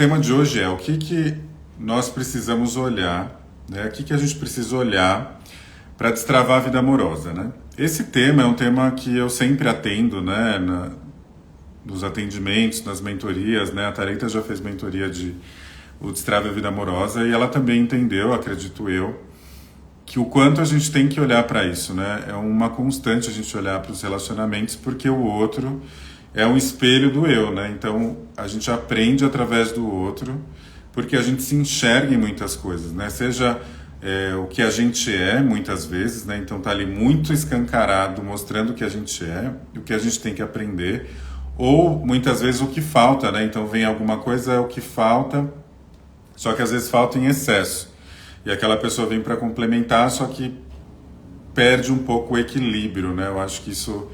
tema de hoje é o que nós precisamos olhar, né? O que a gente precisa olhar para destravar a vida amorosa, né? Esse tema é um tema que eu sempre atendo, né? Nos atendimentos, nas mentorias, né? A Thalita já fez mentoria de o Destrave a Vida Amorosa e ela também entendeu, acredito eu, que o quanto a gente tem que olhar para isso, né? É uma constante a gente olhar para os relacionamentos porque o outro é um espelho do eu, né? Então a gente aprende através do outro porque a gente se enxerga em muitas coisas, né? Seja o que a gente é, muitas vezes, né? Então tá ali muito escancarado, mostrando o que a gente é, o que a gente tem que aprender, ou muitas vezes o que falta, né? Então vem alguma coisa, é o que falta, só que às vezes falta em excesso. E aquela pessoa vem para complementar, só que perde um pouco o equilíbrio, né? Eu acho que isso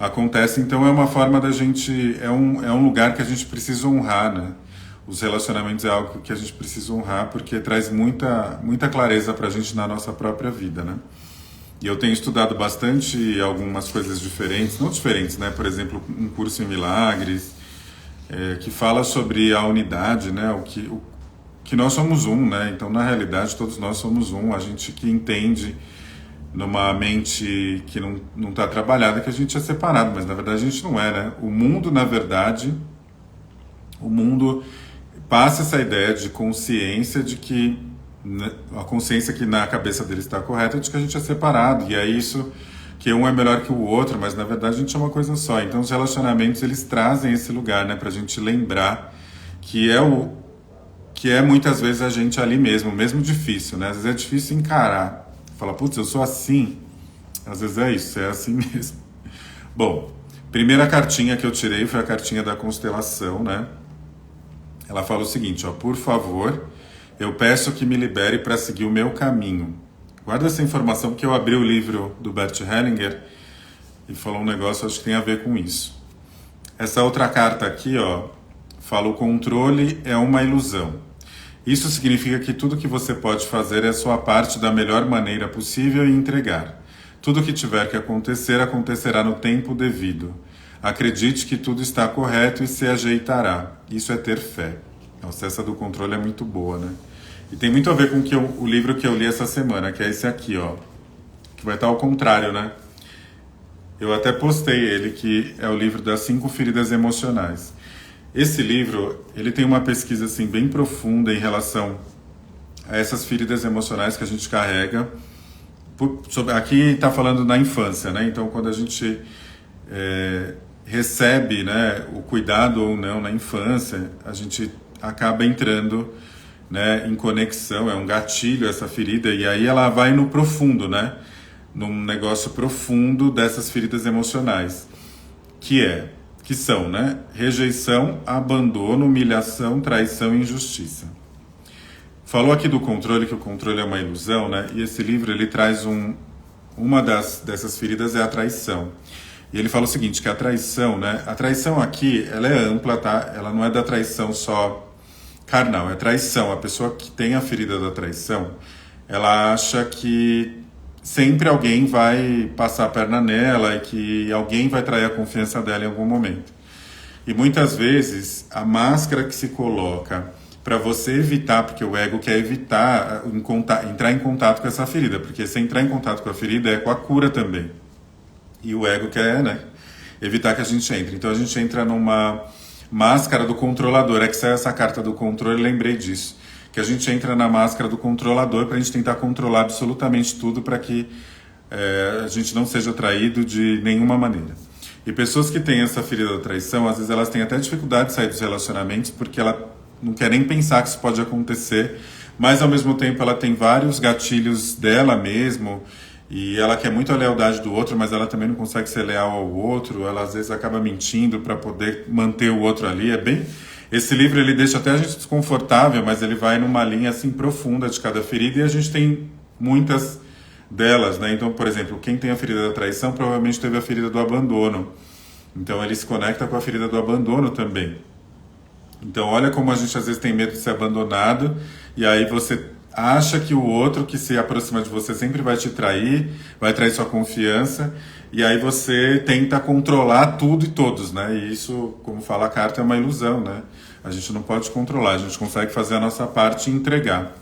acontece. Então é uma forma da gente, é um lugar que a gente precisa honrar, né? Os relacionamentos é algo que a gente precisa honrar porque traz muita clareza pra gente na nossa própria vida, né? E eu tenho estudado bastante algumas coisas diferentes, não diferentes, né? Por exemplo, um curso em milagres, que fala sobre a unidade, né? Que nós somos um, né? Então, na realidade, todos nós somos um. A gente que entende numa mente que não está trabalhada que a gente é separado, mas na verdade a gente não é, né? O mundo, na verdade, o mundo passa essa ideia de consciência de que a consciência que na cabeça dele está correta de que a gente é separado, e é isso que um é melhor que o outro, mas na verdade a gente é uma coisa só. Então os relacionamentos, eles trazem esse lugar, né, pra gente lembrar que é muitas vezes a gente ali mesmo difícil, né? Às vezes é difícil encarar, falar, putz, eu sou assim. Às vezes é isso, é assim mesmo. Bom, primeira cartinha que eu tirei foi a cartinha da constelação, né? Ela fala o seguinte, ó, por favor, eu peço que me libere para seguir o meu caminho. Guarda essa informação porque eu abri o livro do Bert Hellinger e falou um negócio, acho que tem a ver com isso. Essa outra carta aqui, ó, fala o controle é uma ilusão. Isso significa que tudo que você pode fazer é a sua parte da melhor maneira possível e entregar. Tudo que tiver que acontecer, acontecerá no tempo devido. Acredite que tudo está correto e se ajeitará. Isso é ter fé. Nossa, essa do controle é muito boa, né? E tem muito a ver com o livro que eu li essa semana, que é esse aqui, ó. Que vai estar ao contrário, né? Eu até postei ele, que é o livro das 5 feridas emocionais. Esse livro, ele tem uma pesquisa assim, bem profunda em relação a essas feridas emocionais que a gente carrega. Aqui está falando na infância, né? Então, quando a gente recebe, né, o cuidado ou não na infância, a gente acaba entrando, né, em conexão, é um gatilho essa ferida, e aí ela vai no profundo, né? Num negócio profundo dessas feridas emocionais, que são, né? Rejeição, abandono, humilhação, traição e injustiça. Falou aqui do controle, que o controle é uma ilusão, né? E esse livro, ele traz uma dessas feridas é a traição. E ele fala o seguinte, que a traição, né? A traição aqui, ela é ampla, tá? Ela não é da traição só carnal, é traição. A pessoa que tem a ferida da traição, ela acha que sempre alguém vai passar a perna nela e que alguém vai trair a confiança dela em algum momento. E muitas vezes, a máscara que se coloca para você evitar, porque o ego quer evitar entrar em contato com essa ferida, porque se entrar em contato com a ferida é com a cura também. E o ego quer, né, evitar que a gente entre. Então a gente entra numa máscara do controlador. É que saiu essa carta do controle, lembrei disso. Que a gente entra na máscara do controlador para a gente tentar controlar absolutamente tudo para que a gente não seja traído de nenhuma maneira. E pessoas que têm essa ferida da traição, às vezes elas têm até dificuldade de sair dos relacionamentos porque ela não quer nem pensar que isso pode acontecer, mas ao mesmo tempo ela tem vários gatilhos dela mesmo, e ela quer muito a lealdade do outro, mas ela também não consegue ser leal ao outro, ela às vezes acaba mentindo para poder manter o outro ali. Esse livro, ele deixa até a gente desconfortável, mas ele vai numa linha assim profunda de cada ferida, e a gente tem muitas delas, né? Então, por exemplo, quem tem a ferida da traição provavelmente teve a ferida do abandono, então ele se conecta com a ferida do abandono também. Então olha como a gente às vezes tem medo de ser abandonado, e aí você acha que o outro que se aproxima de você sempre vai te trair, vai trair sua confiança, e aí você tenta controlar tudo e todos, né? E isso, como fala a carta, é uma ilusão, né? A gente não pode controlar, a gente consegue fazer a nossa parte e entregar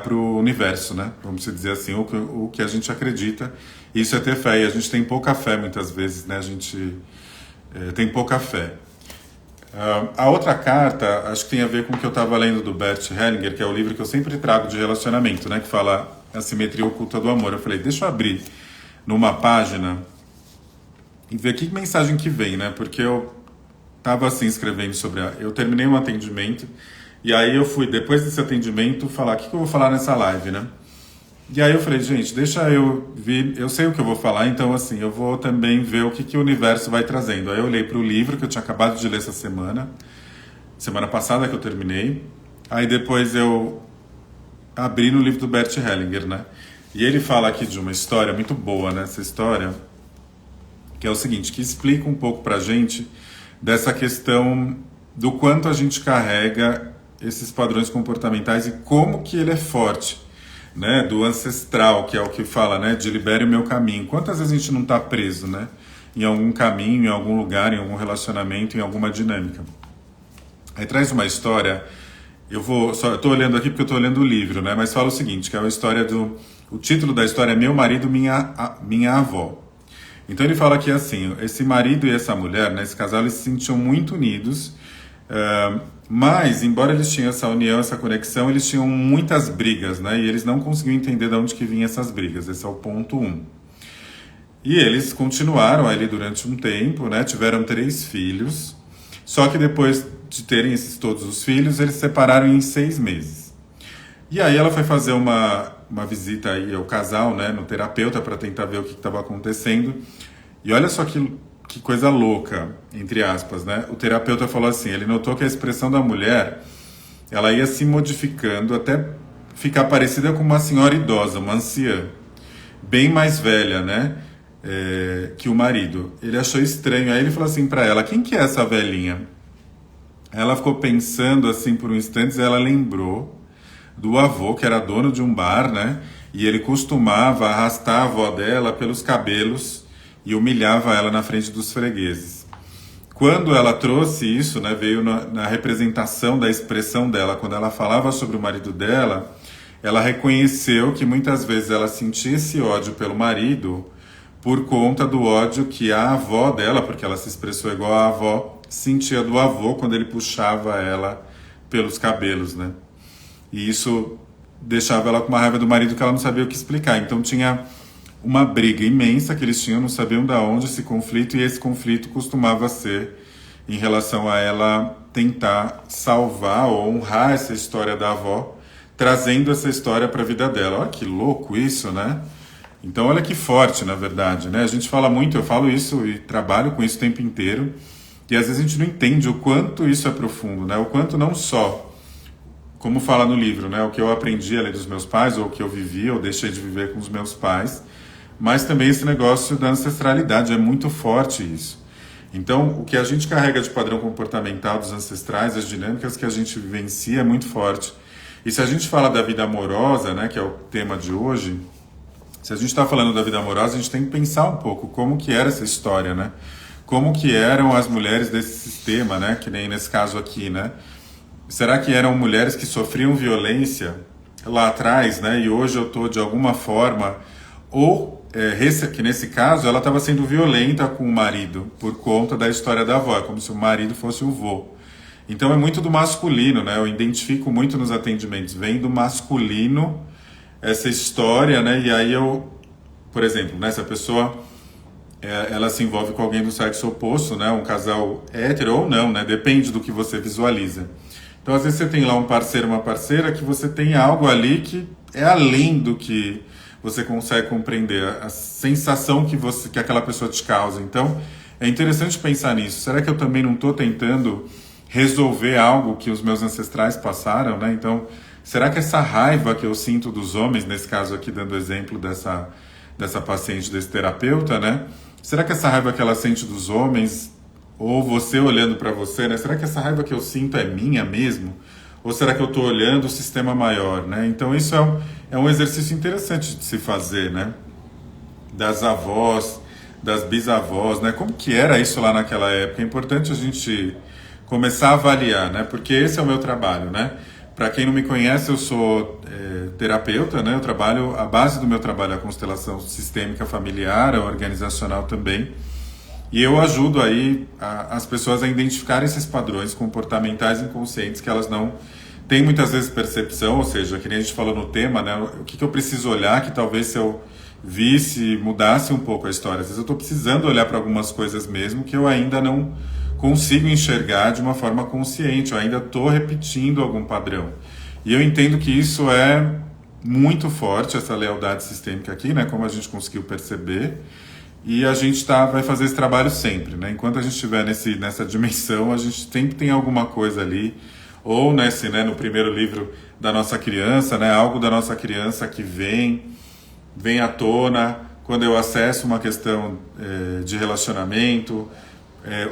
para o universo, né? Vamos dizer assim, o que a gente acredita. Isso é ter fé, e a gente tem pouca fé muitas vezes, né? A gente tem pouca fé. A outra carta, acho que tem a ver com o que eu estava lendo do Bert Hellinger, que é o livro que eu sempre trago de relacionamento, né? Que fala A Simetria Oculta do Amor. Eu falei, deixa eu abrir numa página e ver que mensagem que vem, né? Porque eu estava assim escrevendo sobre... Eu terminei um atendimento e aí eu fui, depois desse atendimento, falar o que eu vou falar nessa live, né? E aí eu falei, gente, deixa eu vir, eu sei o que eu vou falar, então assim, eu vou também ver o que o universo vai trazendo. Aí eu olhei para o livro que eu tinha acabado de ler essa semana passada que eu terminei, aí depois eu abri no livro do Bert Hellinger, né? E ele fala aqui de uma história muito boa, né? Essa história, que é o seguinte, que explica um pouco pra gente dessa questão do quanto a gente carrega esses padrões comportamentais e como que ele é forte, né, do ancestral, que é o que fala, né, de libere o meu caminho. Quantas vezes a gente não está preso, né, em algum caminho, em algum lugar, em algum relacionamento, em alguma dinâmica. Aí traz uma história, eu estou olhando aqui porque eu estou olhando o livro, né, mas fala o seguinte, que é a história o título da história é Meu Marido, Minha Avó. Então ele fala que assim, esse marido e essa mulher, né, esse casal, eles se sentiam muito unidos, mas, embora eles tinham essa união, essa conexão, eles tinham muitas brigas, né? E eles não conseguiam entender de onde que vinham essas brigas. Esse é o ponto 1. E eles continuaram ali durante um tempo, né? Tiveram 3 filhos. Só que depois de terem todos os filhos, eles se separaram em 6 meses. E aí ela foi fazer uma visita aí ao casal, né? No terapeuta, para tentar ver o que estava acontecendo. E olha só que coisa louca, entre aspas, né? O terapeuta falou assim, ele notou que a expressão da mulher, ela ia se modificando até ficar parecida com uma senhora idosa, uma anciã, bem mais velha, né? Que o marido. Ele achou estranho, aí ele falou assim pra ela, quem que é essa velhinha? Ela ficou pensando assim por um instante e ela lembrou do avô, que era dono de um bar, né? E ele costumava arrastar a avó dela pelos cabelos e humilhava ela na frente dos fregueses. Quando ela trouxe isso, né, veio na representação da expressão dela, quando ela falava sobre o marido dela, ela reconheceu que muitas vezes ela sentia esse ódio pelo marido por conta do ódio que a avó dela, porque ela se expressou igual a avó, sentia do avô quando ele puxava ela pelos cabelos, né? E isso deixava ela com uma raiva do marido que ela não sabia o que explicar. Então tinha uma briga imensa que eles tinham, não sabiam de onde esse conflito, e esse conflito costumava ser em relação a ela tentar salvar ou honrar essa história da avó, trazendo essa história para a vida dela. Olha que louco isso, né? Então olha que forte, na verdade, né? A gente fala muito, eu falo isso e trabalho com isso o tempo inteiro, e às vezes a gente não entende o quanto isso é profundo, né? O quanto não só, como fala no livro, né? O que eu aprendi ali dos meus pais, ou o que eu vivi, ou deixei de viver com os meus pais, mas também esse negócio da ancestralidade, é muito forte isso. Então, o que a gente carrega de padrão comportamental dos ancestrais, as dinâmicas que a gente vivencia é muito forte. E se a gente fala da vida amorosa, né, que é o tema de hoje, se a gente está falando da vida amorosa, a gente tem que pensar um pouco como que era essa história, né? Como que eram as mulheres desse sistema, né? Que nem nesse caso aqui, né? Será que eram mulheres que sofriam violência lá atrás, né? E hoje eu estou, de alguma forma, ou que nesse caso ela estava sendo violenta com o marido por conta da história da avó, como se o marido fosse o vô. Então é muito do masculino, né? Eu identifico muito nos atendimentos, vem do masculino essa história, né? E aí por exemplo, né? Se a pessoa ela se envolve com alguém do sexo oposto, né? Um casal hétero ou não, né? Depende do que você visualiza. Então às vezes você tem lá um parceiro, uma parceira, que você tem algo ali que é além do que você consegue compreender, a sensação que aquela pessoa te causa. Então, é interessante pensar nisso. Será que eu também não estou tentando resolver algo que os meus ancestrais passaram, né? Então, será que essa raiva que eu sinto dos homens, nesse caso aqui dando exemplo dessa paciente, desse terapeuta, né? Será que essa raiva que ela sente dos homens, ou você olhando para você, né? Será que essa raiva que eu sinto é minha mesmo? Ou será que eu estou olhando o sistema maior, né? Então isso é um exercício interessante de se fazer, né? Das avós, das bisavós, né? Como que era isso lá naquela época? É importante a gente começar a avaliar, né? Porque esse é o meu trabalho, né? Para quem não me conhece, eu sou terapeuta, né? Eu trabalho, a base do meu trabalho é a constelação sistêmica familiar, a organizacional também. E eu ajudo aí as pessoas a identificar esses padrões comportamentais inconscientes que elas não têm muitas vezes percepção, ou seja, que nem a gente falou no tema, né? O que eu preciso olhar que talvez se eu visse, mudasse um pouco a história. Às vezes eu estou precisando olhar para algumas coisas mesmo que eu ainda não consigo enxergar de uma forma consciente, eu ainda estou repetindo algum padrão. E eu entendo que isso é muito forte, essa lealdade sistêmica aqui, né? Como a gente conseguiu perceber. E a gente vai fazer esse trabalho sempre, né? Enquanto a gente estiver nessa dimensão, a gente sempre tem alguma coisa ali, ou né, no primeiro livro da nossa criança, né? Algo da nossa criança que vem à tona quando eu acesso uma questão de relacionamento,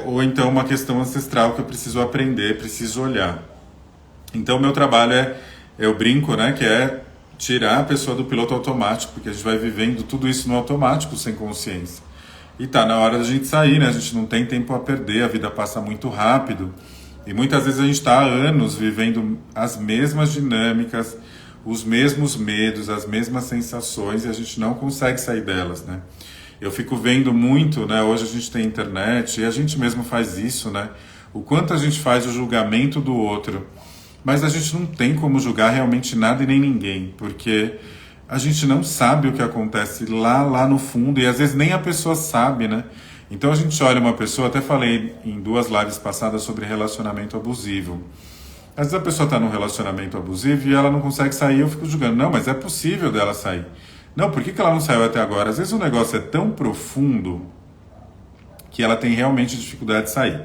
ou então uma questão ancestral que eu preciso aprender, preciso olhar. Então o meu trabalho eu brinco, né, que é tirar a pessoa do piloto automático, porque a gente vai vivendo tudo isso no automático, sem consciência. E tá na hora da gente sair, né? A gente não tem tempo a perder, a vida passa muito rápido. E muitas vezes a gente está há anos vivendo as mesmas dinâmicas, os mesmos medos, as mesmas sensações, e a gente não consegue sair delas, né? Eu fico vendo muito, né? Hoje a gente tem internet, e a gente mesmo faz isso, né? O quanto a gente faz o julgamento do outro. Mas a gente não tem como julgar realmente nada e nem ninguém, porque a gente não sabe o que acontece lá no fundo, e às vezes nem a pessoa sabe, né? Então a gente olha uma pessoa, até falei em 2 lives passadas sobre relacionamento abusivo. Às vezes a pessoa está num relacionamento abusivo e ela não consegue sair, eu fico julgando, não, mas é possível dela sair. Não, por que ela não saiu até agora? Às vezes o negócio é tão profundo que ela tem realmente dificuldade de sair.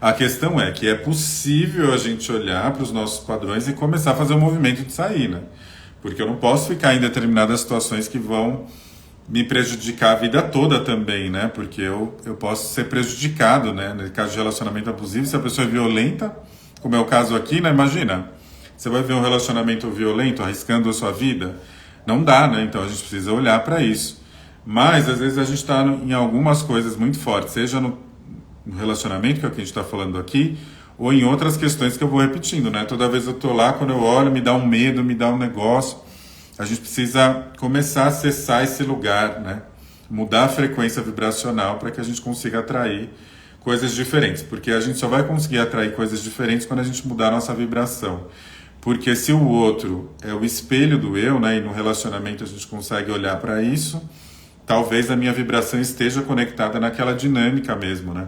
A questão é que é possível a gente olhar para os nossos padrões e começar a fazer o movimento de sair, né? Porque eu não posso ficar em determinadas situações que vão me prejudicar a vida toda também, né? Porque eu posso ser prejudicado, né? No caso de relacionamento abusivo, se a pessoa é violenta, como é o caso aqui, né? Imagina, você vai ver um relacionamento violento arriscando a sua vida? Não dá, né? Então a gente precisa olhar para isso. Mas às vezes a gente está em algumas coisas muito fortes, seja no relacionamento, que é o que a gente está falando aqui, ou em outras questões que eu vou repetindo, né? Toda vez eu estou lá, quando eu olho, me dá um medo, me dá um negócio. A gente precisa começar a acessar esse lugar, né? Mudar a frequência vibracional para que a gente consiga atrair coisas diferentes. Porque a gente só vai conseguir atrair coisas diferentes quando a gente mudar a nossa vibração. Porque se o outro é o espelho do eu, né? E no relacionamento a gente consegue olhar para isso, talvez a minha vibração esteja conectada naquela dinâmica mesmo, né?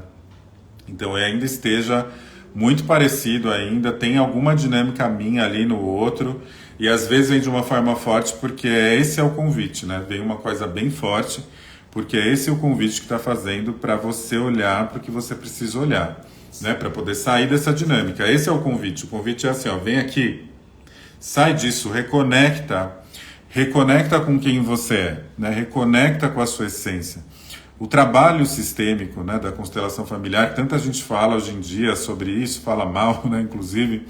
Então eu ainda esteja muito parecido ainda, tem alguma dinâmica minha ali no outro, e às vezes vem de uma forma forte, porque esse é o convite, né? Vem uma coisa bem forte, porque esse é o convite que está fazendo para você olhar para o que você precisa olhar, né? Para poder sair dessa dinâmica. Esse é o convite é assim, ó, vem aqui, sai disso, reconecta com quem você é, né? Reconecta com a sua essência. O trabalho sistêmico, né, da constelação familiar, que tanta gente fala hoje em dia sobre isso, fala mal, né, inclusive.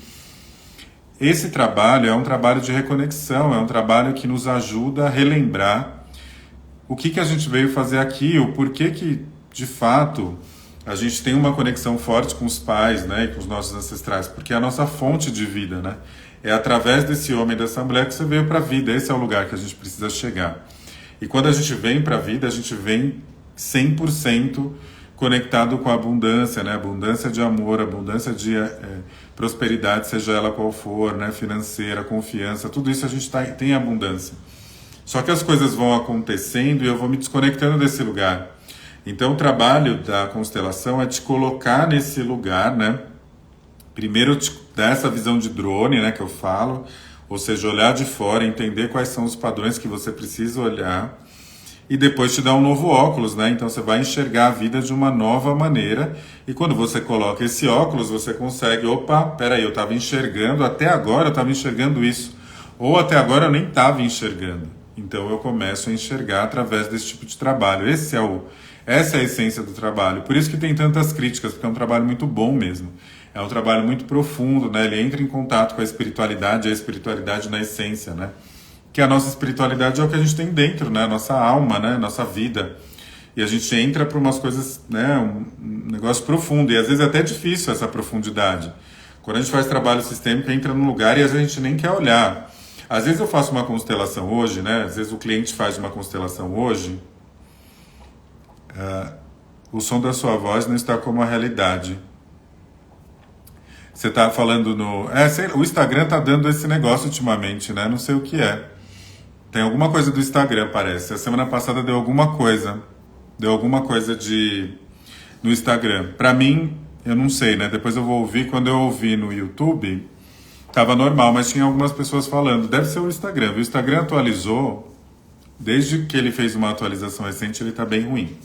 Esse trabalho é um trabalho de reconexão, é um trabalho que nos ajuda a relembrar o que a gente veio fazer aqui, o porquê que, de fato, a gente tem uma conexão forte com os pais, né, e com os nossos ancestrais, porque é a nossa fonte de vida, né? É através desse homem e dessa mulher que você veio para a vida, esse é o lugar que a gente precisa chegar. E quando a gente vem para a vida, a gente vem 100% conectado com a abundância, né? Abundância de amor, abundância de prosperidade, seja ela qual for, né? Financeira, confiança, tudo isso a gente tem abundância. Só que as coisas vão acontecendo e eu vou me desconectando desse lugar. Então o trabalho da constelação é te colocar nesse lugar, né? Primeiro te dar essa visão de drone, né, que eu falo, ou seja, olhar de fora, entender quais são os padrões que você precisa olhar, e depois te dá um novo óculos, né? Então você vai enxergar a vida de uma nova maneira, e quando você coloca esse óculos, você consegue, opa, peraí, eu estava enxergando, até agora eu estava enxergando isso, ou até agora eu nem estava enxergando. Então eu começo a enxergar através desse tipo de trabalho. Essa é a essência do trabalho. Por isso que tem tantas críticas, porque é um trabalho muito bom mesmo. É um trabalho muito profundo, né? Ele entra em contato com a espiritualidade na essência, né? Que a nossa espiritualidade é o que a gente tem dentro, né? A nossa alma, né? Nossa vida. e a gente entra para umas coisas, né, um negócio profundo, e às vezes é até difícil essa profundidade. Quando a gente faz trabalho sistêmico, entra num lugar e às vezes a gente nem quer olhar. Às vezes eu faço uma constelação hoje, né? Às vezes o cliente faz uma constelação hoje, o som da sua voz não está como a realidade. Você está falando no... o Instagram está dando esse negócio ultimamente, né? Não sei o que é. Tem alguma coisa do Instagram, parece. A semana passada deu alguma coisa. Deu alguma coisa no Instagram. Pra mim, eu não sei, né? Depois eu vou ouvir. Quando eu ouvi no YouTube, tava normal, mas tinha algumas pessoas falando. Deve ser o Instagram. O Instagram atualizou. Desde que ele fez uma atualização recente, ele tá bem ruim.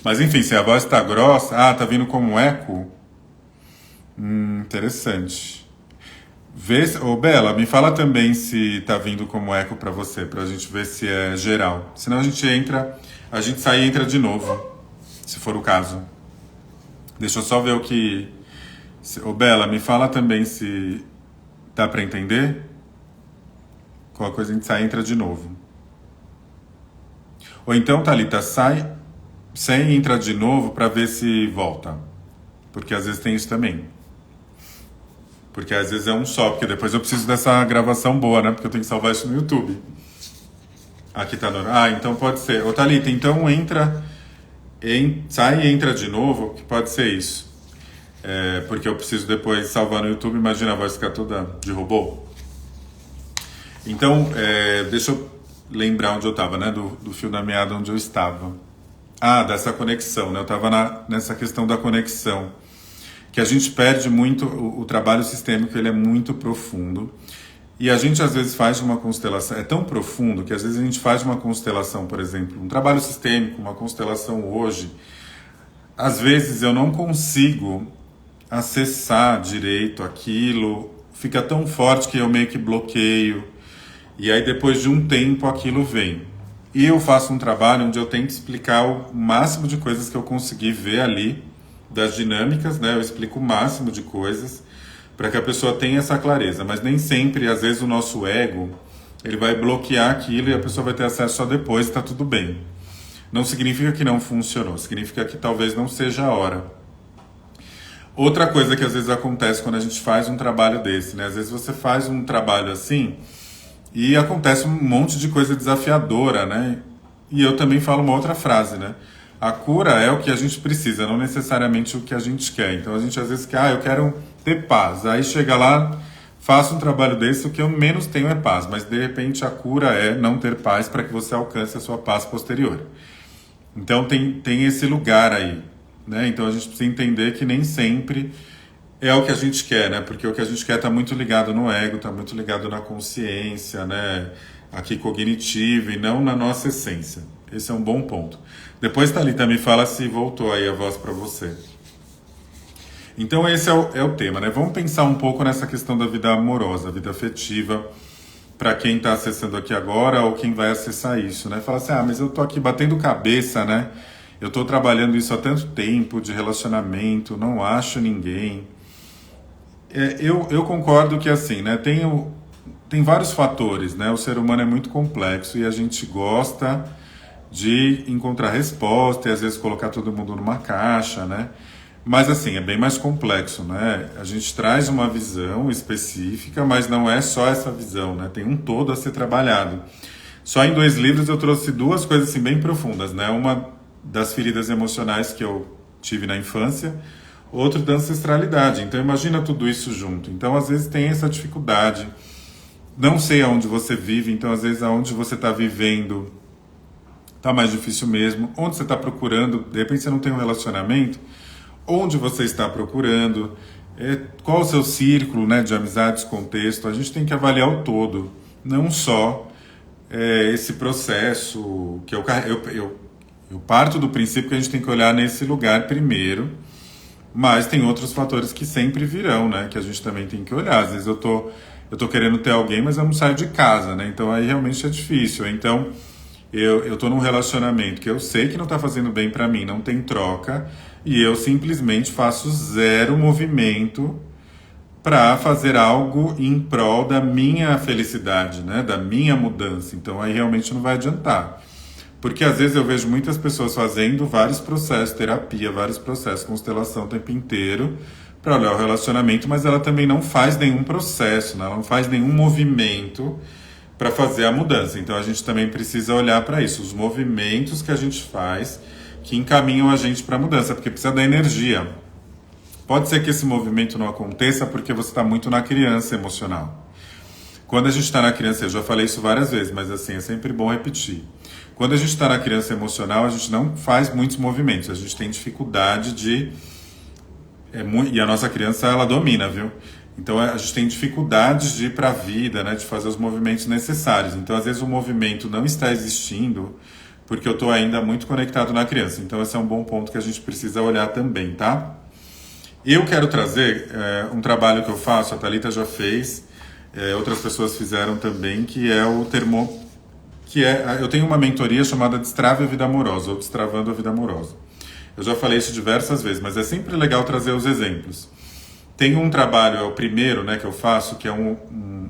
Mas enfim, se a voz tá grossa... Ah, tá vindo como eco? Interessante. Ô Bela, me fala também se tá vindo como eco pra você, pra gente ver se é geral. Senão a gente sai e entra de novo, se for o caso. Deixa eu só ver o que... Ô Bela, me fala também se dá pra entender. Qualquer coisa a gente sai e entra de novo. Ou então, Thalita, sai sem entrar de novo pra ver se volta. Porque às vezes tem isso também. Porque às vezes é um só, porque depois eu preciso dessa gravação boa, né? Porque eu tenho que salvar isso no YouTube. Aqui tá no... Ah, então pode ser. Ô Thalita, então sai e entra de novo, que pode ser isso. Porque eu preciso depois salvar no YouTube, imagina a voz ficar toda de robô. Então, deixa eu lembrar onde eu estava, né? Do fio da meada onde eu estava. Ah, dessa conexão, né? Eu estava nessa questão da conexão. Que a gente perde muito, o trabalho sistêmico ele é muito profundo. E a gente às vezes faz uma constelação, é tão profundo que às vezes a gente faz uma constelação, por exemplo, um trabalho sistêmico, uma constelação hoje. Às vezes eu não consigo acessar direito aquilo, fica tão forte que eu meio que bloqueio. E aí depois de um tempo aquilo vem. E eu faço um trabalho onde eu tento explicar o máximo de coisas que eu consegui ver ali, das dinâmicas, né? Eu explico o máximo de coisas para que a pessoa tenha essa clareza, mas nem sempre, às vezes o nosso ego, ele vai bloquear aquilo e a pessoa vai ter acesso só depois e está tudo bem. Não significa que não funcionou, significa que talvez não seja a hora. Outra coisa que às vezes acontece quando a gente faz um trabalho desse, né? Às vezes você faz um trabalho assim e acontece um monte de coisa desafiadora, né? E eu também falo uma outra frase, né? A cura é o que a gente precisa, não necessariamente o que a gente quer. Então a gente às vezes quer, eu quero ter paz. Aí chega lá, faço um trabalho desse, o que eu menos tenho é paz. Mas de repente a cura é não ter paz para que você alcance a sua paz posterior. Então tem esse lugar aí, né? Então a gente precisa entender que nem sempre é o que a gente quer, né? Porque o que a gente quer está muito ligado no ego, está muito ligado na consciência, né? Aqui cognitiva e não na nossa essência. Esse é um bom ponto. Depois, Thalita, me fala se voltou aí a voz para você. Então esse é o tema, né? Vamos pensar um pouco nessa questão da vida amorosa, vida afetiva, para quem está acessando aqui agora ou quem vai acessar isso, né? Fala assim, mas eu tô aqui batendo cabeça, né? Eu tô trabalhando isso há tanto tempo, de relacionamento, não acho ninguém. Eu concordo que assim, né? Tem vários fatores, né? O ser humano é muito complexo e a gente gosta de encontrar resposta e às vezes colocar todo mundo numa caixa, né? Mas assim, é bem mais complexo, né? A gente traz uma visão específica, mas não é só essa visão, né? Tem um todo a ser trabalhado. Só em 2 livros eu trouxe 2 coisas assim bem profundas, né? Uma das feridas emocionais que eu tive na infância, outro da ancestralidade. Então imagina tudo isso junto. Então às vezes tem essa dificuldade. Não sei aonde você vive, então às vezes aonde você está vivendo tá mais difícil mesmo. Onde você está procurando, de repente você não tem um relacionamento, onde você está procurando, qual o seu círculo, né, de amizades, contexto. A gente tem que avaliar o todo, não só esse processo que eu parto do princípio que a gente tem que olhar nesse lugar primeiro, mas tem outros fatores que sempre virão, né, que a gente também tem que olhar. Às vezes eu tô querendo ter alguém, mas eu não saio de casa, né, então aí realmente é difícil. Então eu tô num relacionamento que eu sei que não tá fazendo bem pra mim, não tem troca, e eu simplesmente faço 0 movimento para fazer algo em prol da minha felicidade, né? Da minha mudança. Então aí realmente não vai adiantar. Porque às vezes eu vejo muitas pessoas fazendo vários processos, terapia, vários processos, constelação o tempo inteiro, para olhar o relacionamento, mas ela também não faz nenhum processo, né? Ela não faz nenhum movimento para fazer a mudança. Então a gente também precisa olhar para isso, os movimentos que a gente faz que encaminham a gente para a mudança, porque precisa da energia. Pode ser que esse movimento não aconteça porque você está muito na criança emocional. Quando a gente está na criança, eu já falei isso várias vezes, mas assim, é sempre bom repetir. Quando a gente está na criança emocional, a gente não faz muitos movimentos, a gente tem dificuldade de... e a nossa criança, ela domina, viu? Então a gente tem dificuldades de ir para a vida, né, de fazer os movimentos necessários. Então às vezes o movimento não está existindo porque eu estou ainda muito conectado na criança. Então esse é um bom ponto que a gente precisa olhar também, tá? Eu quero trazer um trabalho que eu faço, a Thalita já fez, outras pessoas fizeram também, que é o eu tenho uma mentoria chamada Destrave a Vida Amorosa, ou Destravando a Vida Amorosa. Eu já falei isso diversas vezes, mas é sempre legal trazer os exemplos. Tem um trabalho, é o primeiro, né, que eu faço, que é um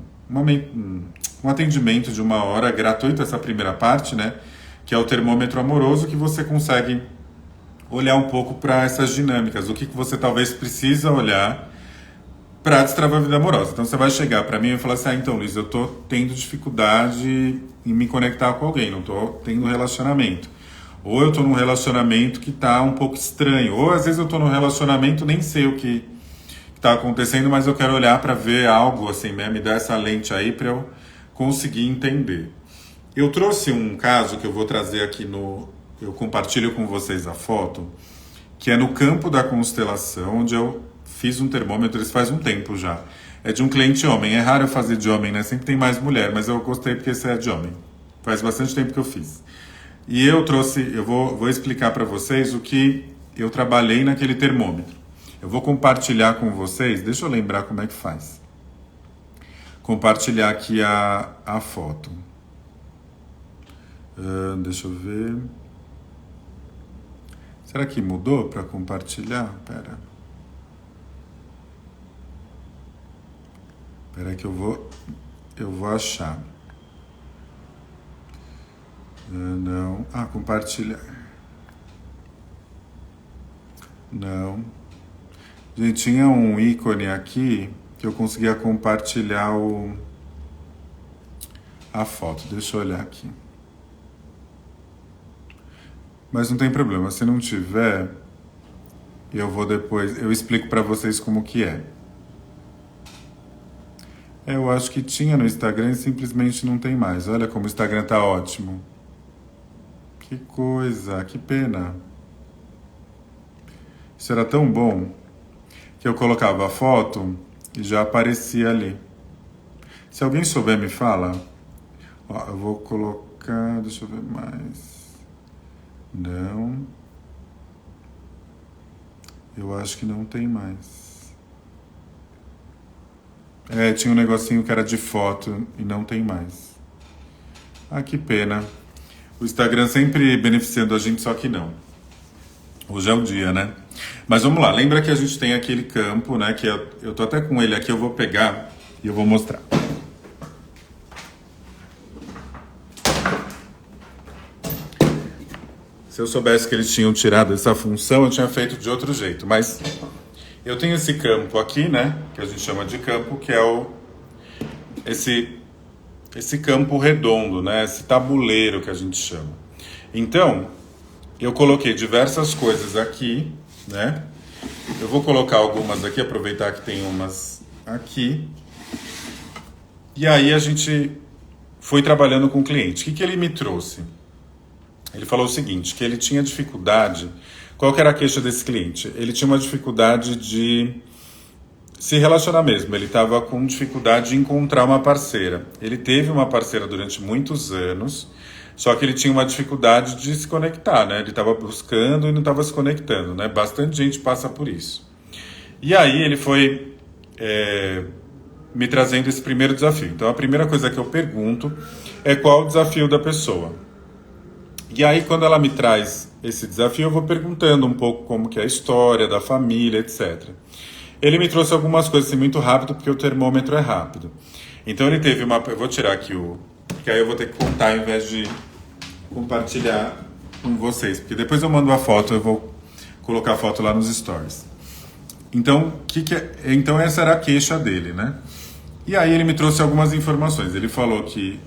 atendimento de 1 hora gratuito, essa primeira parte, né, que é o termômetro amoroso, que você consegue olhar um pouco para essas dinâmicas, o que você talvez precisa olhar para destravar a vida amorosa. Então você vai chegar para mim e falar assim, então Luiz, eu tô tendo dificuldade em me conectar com alguém, não tô tendo relacionamento. Ou eu tô num relacionamento que tá um pouco estranho, ou às vezes eu tô num relacionamento, nem sei o que tá acontecendo, mas eu quero olhar para ver algo assim, né? Me dar essa lente aí para eu conseguir entender. Eu trouxe um caso que eu vou trazer aqui eu compartilho com vocês a foto, que é no campo da constelação, onde eu fiz um termômetro, isso faz um tempo já. É de um cliente homem. É raro eu fazer de homem, né? Sempre tem mais mulher, mas eu gostei porque esse é de homem. Faz bastante tempo que eu fiz. E eu vou explicar para vocês o que eu trabalhei naquele termômetro. Eu vou compartilhar com vocês, deixa eu lembrar como é que faz. Compartilhar aqui a foto. Deixa eu ver. Será que mudou para compartilhar? Pera que eu vou achar. Não. Compartilhar. Não. Gente, tinha um ícone aqui que eu conseguia compartilhar a foto. Deixa eu olhar aqui. Mas não tem problema, se não tiver, eu explico para vocês como que é. Eu acho que tinha no Instagram e simplesmente não tem mais. Olha como o Instagram tá ótimo. Que coisa, que pena. Isso era tão bom que eu colocava a foto e já aparecia ali. Se alguém souber, me fala. Ó, eu vou colocar, deixa eu ver mais. Não. Eu acho que não tem mais. Tinha um negocinho que era de foto e não tem mais. Que pena. O Instagram sempre beneficiando a gente, só que não. Hoje é o dia, né? Mas vamos lá. Lembra que a gente tem aquele campo, né? Que eu tô até com ele aqui, eu vou pegar e eu vou mostrar. Se eu soubesse que eles tinham tirado essa função, eu tinha feito de outro jeito. Mas eu tenho esse campo aqui, né? Que a gente chama de campo, que é esse campo redondo, né? Esse tabuleiro que a gente chama. Então, eu coloquei diversas coisas aqui, né? Eu vou colocar algumas aqui, aproveitar que tem umas aqui. E aí a gente foi trabalhando com o cliente. O que ele me trouxe? Ele falou o seguinte, que ele tinha dificuldade... Qual que era a queixa desse cliente? Ele tinha uma dificuldade de se relacionar mesmo. Ele estava com dificuldade de encontrar uma parceira. Ele teve uma parceira durante muitos anos, só que ele tinha uma dificuldade de se conectar, né? Ele estava buscando e não estava se conectando, né? Bastante gente passa por isso. E aí ele foi me trazendo esse primeiro desafio. Então a primeira coisa que eu pergunto é qual o desafio da pessoa. E aí, quando ela me traz esse desafio, eu vou perguntando um pouco como que é a história da família, etc. Ele me trouxe algumas coisas assim, muito rápido, porque o termômetro é rápido. Então, ele teve uma... Eu vou tirar aqui porque aí eu vou ter que contar ao invés de compartilhar com vocês, porque depois eu mando a foto, eu vou colocar a foto lá nos stories. Então, então essa era a queixa dele, né? E aí ele me trouxe algumas informações. Ele falou que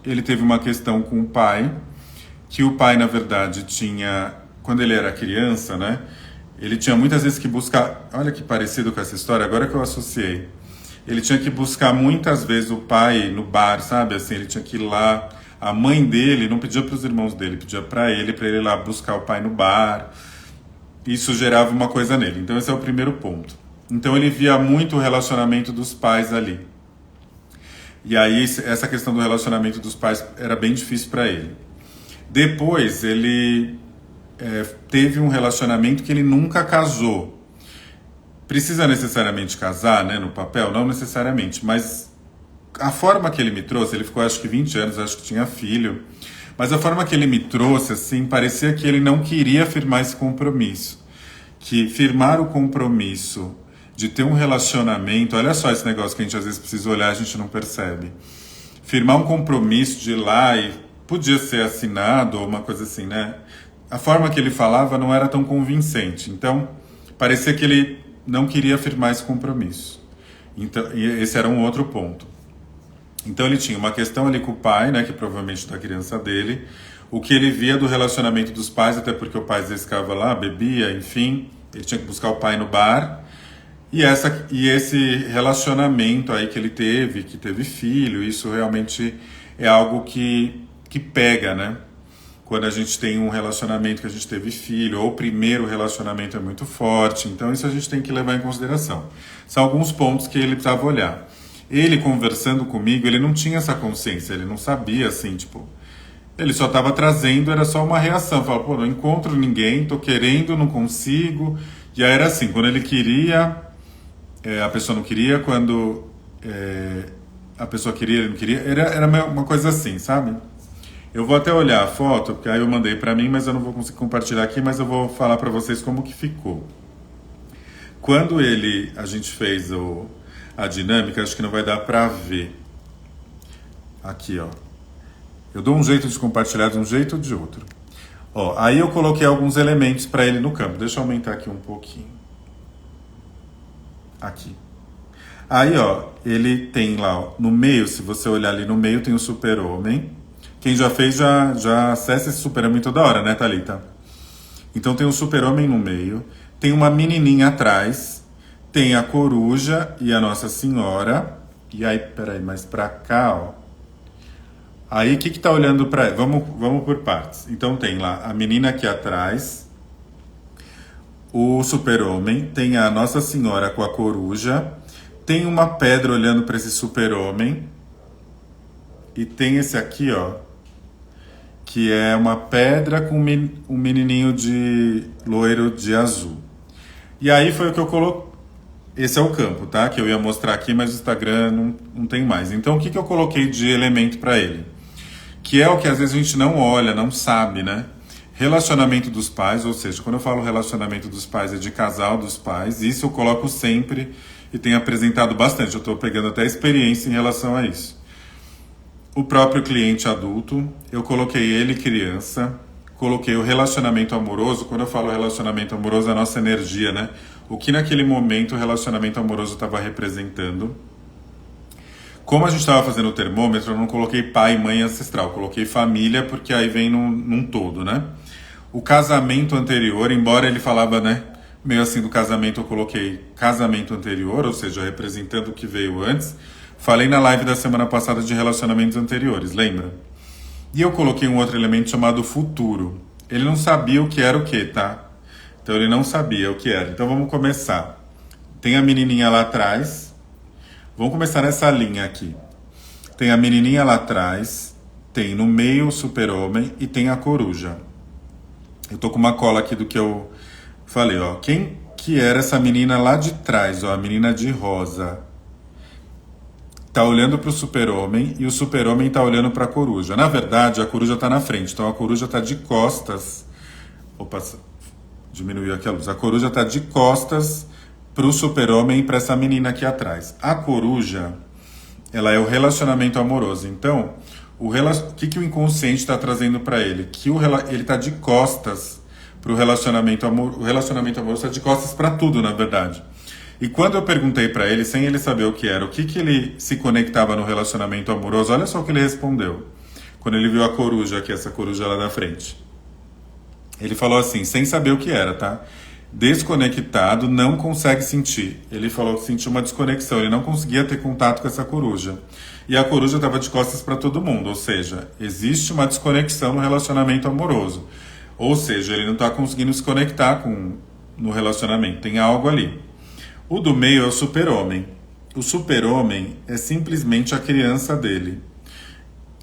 ele teve uma questão com o pai, que o pai, na verdade, tinha, quando ele era criança, né? Ele tinha muitas vezes que buscar, olha que parecido com essa história, agora que eu associei. Ele tinha que buscar muitas vezes o pai no bar, sabe? Assim, ele tinha que ir lá. A mãe dele não pedia para os irmãos dele, pedia para ele ir lá buscar o pai no bar. Isso gerava uma coisa nele. Então esse é o primeiro ponto. Então ele via muito o relacionamento dos pais ali. E aí essa questão do relacionamento dos pais era bem difícil para ele. Depois ele teve um relacionamento que ele nunca casou. Precisa necessariamente casar, né, no papel? Não necessariamente, mas a forma que ele me trouxe, ele ficou acho que 20 anos, acho que tinha filho, mas a forma que ele me trouxe, assim, parecia que ele não queria firmar esse compromisso. Que firmar o compromisso de ter um relacionamento, olha só esse negócio que a gente às vezes precisa olhar, a gente não percebe. Firmar um compromisso de ir lá e podia ser assinado ou uma coisa assim, né? A forma que ele falava não era tão convincente, então parecia que ele não queria firmar esse compromisso. Então, esse era um outro ponto. Então ele tinha uma questão ali com o pai, né, que provavelmente da criança dele, o que ele via do relacionamento dos pais, até porque o pai às vezes ficava lá, bebia, enfim, ele tinha que buscar o pai no bar, e esse relacionamento aí que ele teve, que teve filho, isso realmente é algo que pega, né? Quando a gente tem um relacionamento que a gente teve filho, ou o primeiro relacionamento é muito forte, então isso a gente tem que levar em consideração. São alguns pontos que ele precisava olhar. Ele conversando comigo, ele não tinha essa consciência, ele não sabia assim, tipo, ele só estava trazendo, era só uma reação, falava, pô, não encontro ninguém, tô querendo, não consigo, e aí era assim, quando ele queria, a pessoa não queria, quando a pessoa queria, ele não queria, era uma coisa assim, sabe? Eu vou até olhar a foto, porque aí eu mandei pra mim, mas eu não vou conseguir compartilhar aqui, mas eu vou falar pra vocês como que ficou. Quando a gente fez a dinâmica, acho que não vai dar pra ver. Aqui, ó. Eu dou um jeito de compartilhar de um jeito ou de outro. Ó, aí eu coloquei alguns elementos pra ele no campo. Deixa eu aumentar aqui um pouquinho. Aqui. Aí, ó, ele tem lá, ó, no meio, se você olhar ali no meio, tem o super-homem. Quem já fez, já acessa esse super-homem toda hora, né, Thalita? Então tem o super-homem no meio, tem uma menininha atrás, tem a coruja e a Nossa Senhora. E aí, peraí, mais pra cá, ó. Aí, o que tá olhando pra... Vamos por partes. Então tem lá a menina aqui atrás, o super-homem, tem a Nossa Senhora com a coruja, tem uma pedra olhando pra esse super-homem, e tem esse aqui, ó, que é uma pedra com um menininho de loiro de azul. E aí foi o que eu coloquei. Esse é o campo, tá? Que eu ia mostrar aqui, mas o Instagram não tem mais. Então, o que eu coloquei de elemento para ele? Que é o que às vezes a gente não olha, não sabe, né? Relacionamento dos pais, ou seja, quando eu falo relacionamento dos pais, é de casal dos pais. Isso eu coloco sempre e tenho apresentado bastante. Eu estou pegando até experiência em relação a isso. O próprio cliente adulto, eu coloquei ele criança, coloquei o relacionamento amoroso. Quando eu falo relacionamento amoroso, é a nossa energia, né? O que naquele momento o relacionamento amoroso estava representando. Como a gente estava fazendo o termômetro, eu não coloquei pai, mãe ancestral, coloquei família, porque aí vem num todo, né? O casamento anterior, embora ele falava, né, meio assim do casamento, eu coloquei casamento anterior, ou seja, representando o que veio antes. Falei na live da semana passada de relacionamentos anteriores, lembra? E eu coloquei um outro elemento chamado futuro. Ele não sabia o que era o que, tá? Então ele não sabia o que era. Então vamos começar. Tem a menininha lá atrás. Vamos começar nessa linha aqui. Tem a menininha lá atrás. Tem no meio o super-homem e tem a coruja. Eu tô com uma cola aqui do que eu falei, ó. Quem que era essa menina lá de trás, ó? A menina de rosa. Tá olhando para o super-homem e o super-homem tá olhando para a coruja. Na verdade, a coruja tá na frente, então a coruja tá de costas. Opa, diminuiu aqui a luz. A coruja tá de costas para o super-homem e para essa menina aqui atrás. A coruja, ela é o relacionamento amoroso. Então, O que o inconsciente está trazendo para ele? Que ele está de costas para o relacionamento amoroso. O relacionamento amoroso está de costas para tudo, na verdade. E quando eu perguntei para ele, sem ele saber o que era, o que ele se conectava no relacionamento amoroso, olha só o que ele respondeu. Quando ele viu a coruja aqui, essa coruja lá da frente. Ele falou assim, sem saber o que era, tá? Desconectado, não consegue sentir. Ele falou que sentiu uma desconexão, ele não conseguia ter contato com essa coruja. E a coruja estava de costas para todo mundo, ou seja, existe uma desconexão no relacionamento amoroso. Ou seja, ele não está conseguindo se conectar no relacionamento, tem algo ali. O do meio é o super-homem. O super-homem é simplesmente a criança dele.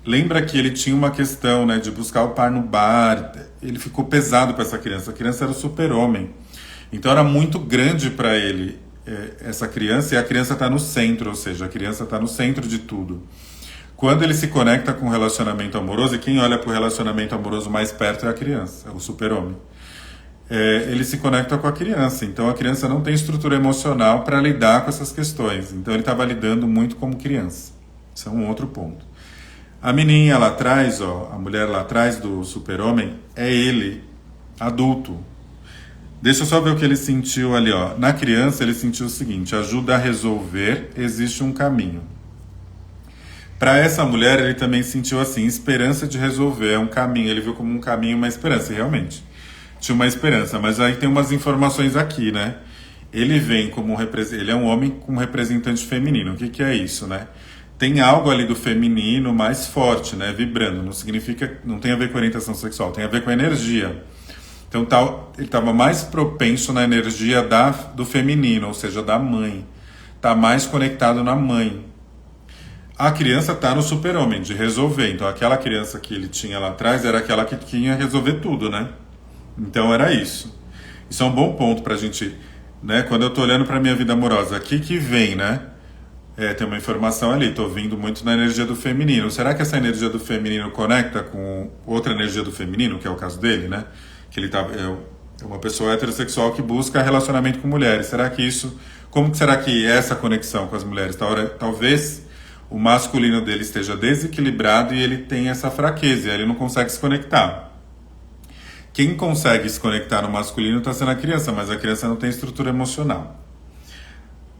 Lembra que ele tinha uma questão, né, de buscar o par no bar, ele ficou pesado para essa criança. A criança era o super-homem. Então era muito grande para ele essa criança, e a criança está no centro, ou seja, a criança está no centro de tudo. Quando ele se conecta com o relacionamento amoroso, e quem olha para o relacionamento amoroso mais perto é a criança, é o super-homem. Ele se conecta com a criança, então a criança não tem estrutura emocional para lidar com essas questões. Então ele estava lidando muito como criança. Isso é um outro ponto. A menininha lá atrás, ó, a mulher lá atrás do super-homem, é ele, adulto. Deixa eu só ver o que ele sentiu ali, ó. Na criança ele sentiu o seguinte: ajuda a resolver, existe um caminho. Para essa mulher ele também sentiu assim, esperança de resolver, é um caminho. Ele viu como um caminho, uma esperança, e realmente tinha uma esperança. Mas aí tem umas informações aqui, né? Ele vem como ele é um homem com um representante feminino. O que é isso, né? Tem algo ali do feminino mais forte, né? Vibrando. Não significa, não tem a ver com orientação sexual, tem a ver com a energia. Então ele estava mais propenso na energia do feminino, ou seja, da mãe. Está mais conectado na mãe. A criança está no super-homem, de resolver. Então aquela criança que ele tinha lá atrás era aquela que tinha que resolver tudo, né? Então era isso. Isso é um bom ponto para a gente, né? Quando eu estou olhando para a minha vida amorosa, aqui que vem, né? Tem uma informação ali, estou vindo muito na energia do feminino. Será que essa energia do feminino conecta com outra energia do feminino, que é o caso dele, né? Que ele é uma pessoa heterossexual que busca relacionamento com mulheres. Será que como que será que é essa conexão com as mulheres? Talvez o masculino dele esteja desequilibrado e ele tem essa fraqueza, e ele não consegue se conectar. Quem consegue se conectar no masculino está sendo a criança, mas a criança não tem estrutura emocional.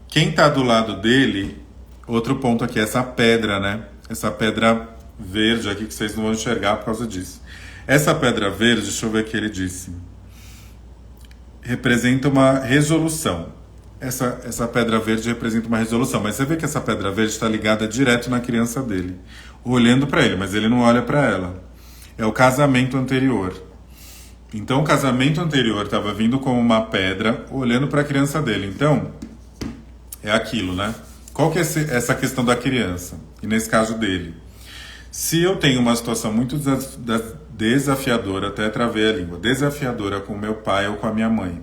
Quem está do lado dele, outro ponto aqui, essa pedra, né? Essa pedra verde aqui que vocês não vão enxergar por causa disso. Essa pedra verde, deixa eu ver o que ele disse, representa uma resolução. Essa pedra verde representa uma resolução, mas você vê que essa pedra verde está ligada direto na criança dele, olhando para ele, mas ele não olha para ela. É o casamento anterior. Então o casamento anterior estava vindo como uma pedra, olhando para a criança dele. Então, é aquilo, né? Qual que é essa questão da criança? E nesse caso dele. Se eu tenho uma situação muito desafiadora, até travei a língua, desafiadora com meu pai ou com a minha mãe,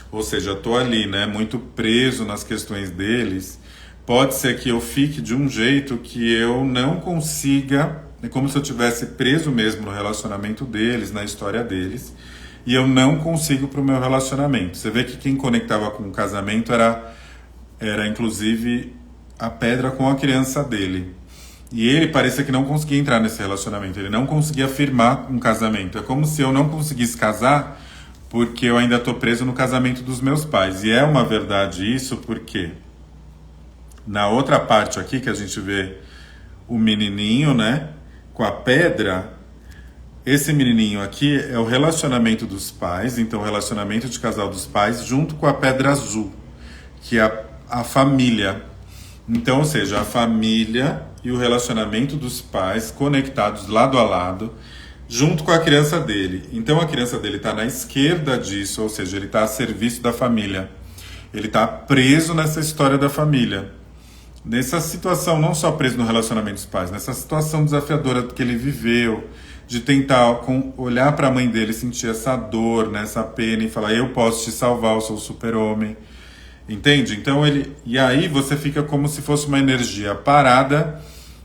ou seja, eu estou ali, né, muito preso nas questões deles, pode ser que eu fique de um jeito que eu não consiga, é como se eu tivesse preso mesmo no relacionamento deles, na história deles, e eu não consigo para o meu relacionamento. Você vê que quem conectava com o casamento era inclusive a pedra com a criança dele. E ele parecia que não conseguia entrar nesse relacionamento, ele não conseguia firmar um casamento. É como se eu não conseguisse casar porque eu ainda estou preso no casamento dos meus pais. E é uma verdade isso porque na outra parte aqui que a gente vê o menininho, né, com a pedra, esse menininho aqui é o relacionamento dos pais, então o relacionamento de casal dos pais junto com a pedra azul, que é a família. Então, ou seja, a família e o relacionamento dos pais conectados lado a lado, junto com a criança dele. Então a criança dele está na esquerda disso, ou seja, ele está a serviço da família. Ele está preso nessa história da família. Nessa situação, não só preso no relacionamento dos pais, nessa situação desafiadora que ele viveu, de tentar olhar para a mãe dele, sentir essa dor, né, essa pena e falar, eu posso te salvar, eu sou o super-homem. Entende? Então e aí você fica como se fosse uma energia parada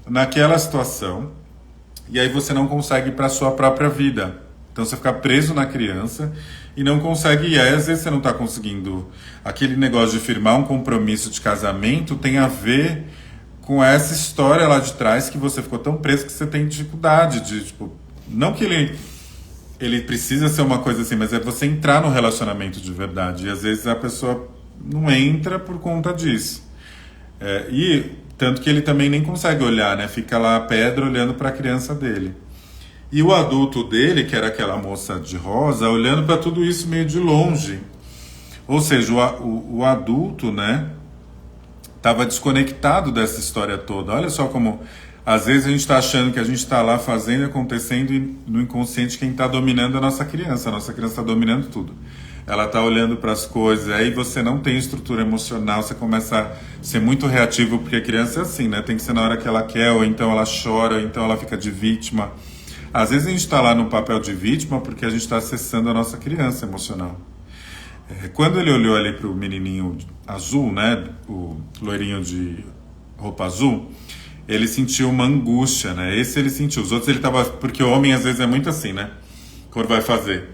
naquela situação, e aí você não consegue ir para a sua própria vida. Então você fica preso na criança e não consegue ir. Aí às vezes você não está conseguindo. Aquele negócio de firmar um compromisso de casamento tem a ver com essa história lá de trás que você ficou tão preso que você tem dificuldade de, tipo, não que ele precisa ser uma coisa assim, mas é você entrar no relacionamento de verdade. E às vezes a pessoa não entra por conta disso. E tanto que ele também nem consegue olhar, né? Fica lá a pedra olhando para a criança dele. E o adulto dele, que era aquela moça de rosa, olhando para tudo isso meio de longe. Ou seja, o adulto, né, estava desconectado dessa história toda. Olha só como, às vezes, a gente está achando que a gente está lá fazendo, acontecendo, e no inconsciente quem está dominando é a nossa criança. A nossa criança está dominando tudo. Ela está olhando para as coisas, aí você não tem estrutura emocional, você começa a ser muito reativo, porque a criança é assim, né? Tem que ser na hora que ela quer, ou então ela chora, ou então ela fica de vítima. Às vezes a gente está lá no papel de vítima porque a gente está acessando a nossa criança emocional. Quando ele olhou ali para o menininho azul, né, o loirinho de roupa azul, ele sentiu uma angústia, né? Esse ele sentiu. Os outros ele tava, porque o homem às vezes é muito assim, né? Quando vai fazer.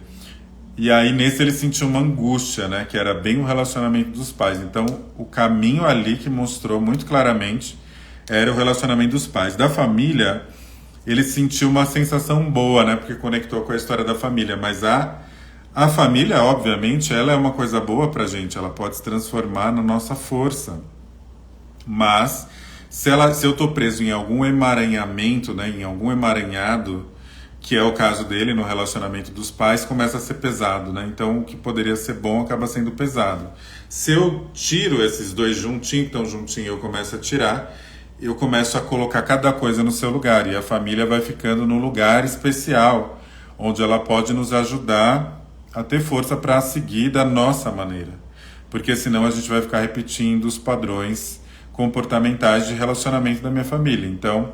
E aí nesse ele sentiu uma angústia, né? Que era bem o relacionamento dos pais. Então o caminho ali que mostrou muito claramente era o relacionamento dos pais. Da família, ele sentiu uma sensação boa, né? Porque conectou com a história da família. Mas a família, obviamente, ela é uma coisa boa pra gente. Ela pode se transformar na nossa força. Mas se eu tô preso em algum emaranhamento, né? Em algum emaranhado, que é o caso dele no relacionamento dos pais, começa a ser pesado, né? Então o que poderia ser bom acaba sendo pesado. Se eu tiro esses dois juntinho, tão juntinho, eu começo a tirar, eu começo a colocar cada coisa no seu lugar, e a família vai ficando num lugar especial, onde ela pode nos ajudar a ter força para seguir da nossa maneira. Porque senão a gente vai ficar repetindo os padrões comportamentais de relacionamento da minha família. Então,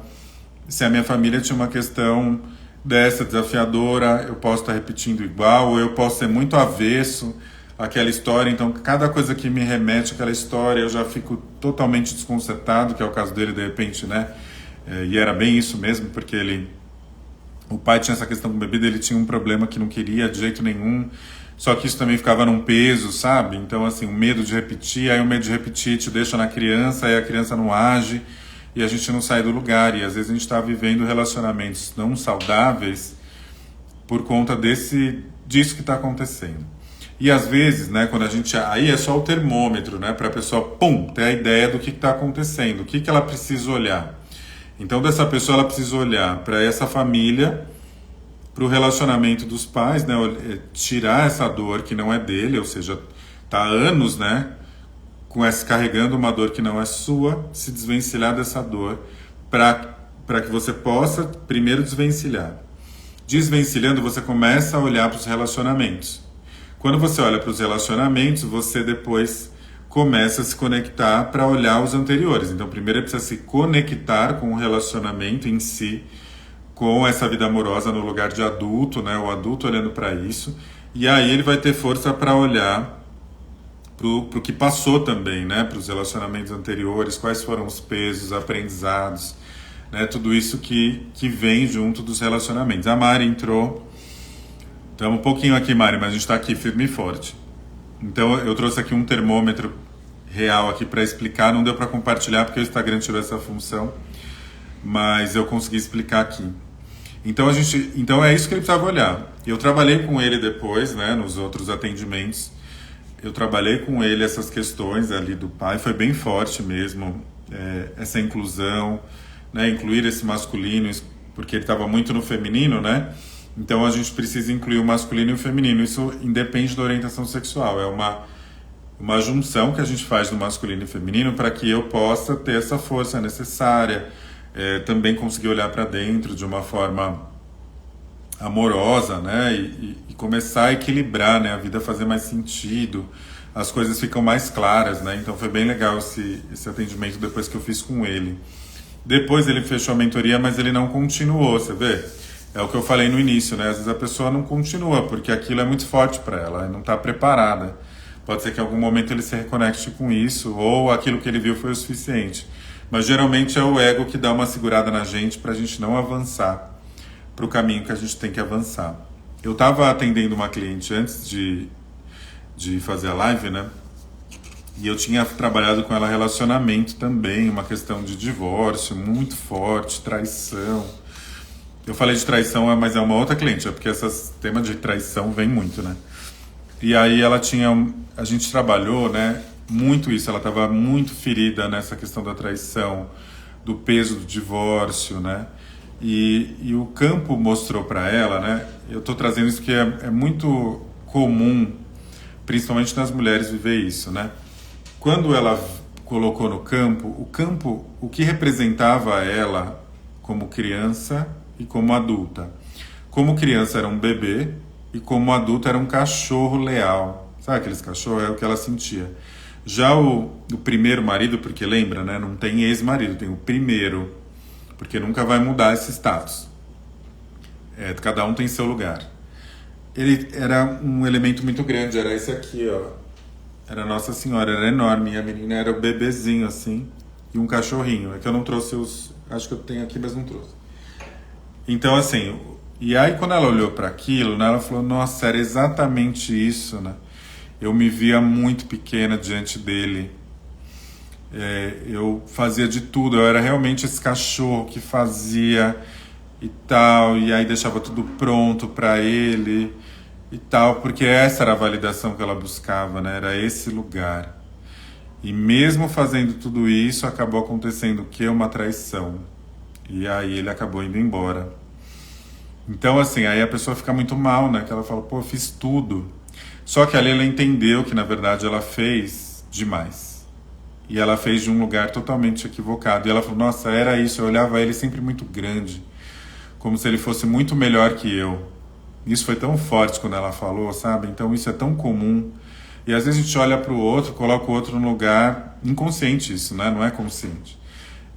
se a minha família tinha uma questão dessa desafiadora, eu posso estar repetindo igual, ou eu posso ser muito avesso àquela história, então cada coisa que me remete àquela história eu já fico totalmente desconcertado, que é o caso dele de repente, né? E era bem isso mesmo, porque o pai tinha essa questão com bebida, ele tinha um problema que não queria de jeito nenhum, só que isso também ficava num peso, sabe? Então assim, o medo de repetir, aí o medo de repetir te deixa na criança, aí a criança não age, e a gente não sai do lugar, e às vezes a gente está vivendo relacionamentos não saudáveis por conta disso que está acontecendo. E às vezes, né, quando a gente... Aí é só o termômetro, né, para a pessoa, pum, ter a ideia do que está acontecendo, o que ela precisa olhar. Então, dessa pessoa, ela precisa olhar para essa família, para o relacionamento dos pais, né, tirar essa dor que não é dele, ou seja, está há anos, né, carregando uma dor que não é sua, se desvencilhar dessa dor, para que você possa primeiro desvencilhar. Desvencilhando, você começa a olhar para os relacionamentos. Quando você olha para os relacionamentos, você depois começa a se conectar para olhar os anteriores. Então, primeiro precisa se conectar com o relacionamento em si, com essa vida amorosa no lugar de adulto, né? O adulto olhando para isso. E aí ele vai ter força para olhar para o que passou também, né? Para os relacionamentos anteriores, quais foram os pesos, aprendizados, né? Tudo isso que vem junto dos relacionamentos. A Mari entrou. Estamos um pouquinho aqui, Mari, mas a gente está aqui firme e forte. Então eu trouxe aqui um termômetro real aqui para explicar. Não deu para compartilhar porque o Instagram tirou essa função, mas eu consegui explicar aqui. Então então é isso que ele precisava olhar. Eu trabalhei com ele depois, né, nos outros atendimentos. Eu trabalhei com ele essas questões ali do pai, foi bem forte mesmo, essa inclusão, né, incluir esse masculino, porque ele estava muito no feminino, né? Então a gente precisa incluir o masculino e o feminino. Isso independe da orientação sexual. É uma junção que a gente faz do masculino e feminino para que eu possa ter essa força necessária, também conseguir olhar para dentro de uma forma amorosa, né? E começar a equilibrar, né? A vida fazer mais sentido, as coisas ficam mais claras, né? Então foi bem legal esse atendimento depois que eu fiz com ele. Depois ele fechou a mentoria, mas ele não continuou, você vê? É o que eu falei no início, né? Às vezes a pessoa não continua, porque aquilo é muito forte para ela, ela não está preparada. Pode ser que em algum momento ele se reconecte com isso, ou aquilo que ele viu foi o suficiente. Mas geralmente é o ego que dá uma segurada na gente para a gente não avançar para o caminho que a gente tem que avançar. Eu estava atendendo uma cliente antes de fazer a live, né? E eu tinha trabalhado com ela relacionamento também, uma questão de divórcio muito forte, traição. Eu falei de traição, mas é uma outra cliente, é porque esse tema de traição vem muito, né? E aí ela tinha, a gente trabalhou, né, muito isso, ela estava muito ferida nessa questão da traição, do peso do divórcio, né? E o campo mostrou para ela, né? Eu estou trazendo isso que é muito comum, principalmente nas mulheres, viver isso, né? Quando ela colocou no campo, o que representava ela como criança e como adulta. Como criança era um bebê e como adulta era um cachorro leal. Sabe aqueles cachorros? É o que ela sentia. Já o primeiro marido, porque lembra, né? Não tem ex-marido, tem o primeiro, porque nunca vai mudar esse status. Cada um tem seu lugar. Ele era um elemento muito grande, era esse aqui, ó. Era Nossa Senhora, era enorme, e a menina era o bebezinho, assim, e um cachorrinho. É que eu não trouxe acho que eu tenho aqui, mas não trouxe. Então, assim, e aí quando ela olhou para aquilo, né, ela falou, nossa, era exatamente isso, né? Eu me via muito pequena diante dele. Eu fazia de tudo, eu era realmente esse cachorro que fazia e tal, e aí deixava tudo pronto para ele e tal, porque essa era a validação que ela buscava, né? Era esse lugar. E mesmo fazendo tudo isso, acabou acontecendo o que? Uma traição. E aí ele acabou indo embora. Então, assim, aí a pessoa fica muito mal, né? Que ela fala, pô, eu fiz tudo. Só que ali ela entendeu que, na verdade, ela fez demais. E ela fez de um lugar totalmente equivocado. E ela falou, nossa, era isso. Eu olhava ele sempre muito grande. Como se ele fosse muito melhor que eu. Isso foi tão forte quando ela falou, sabe? Então isso é tão comum. E às vezes a gente olha para o outro, coloca o outro no lugar inconsciente, isso, né? Não é consciente.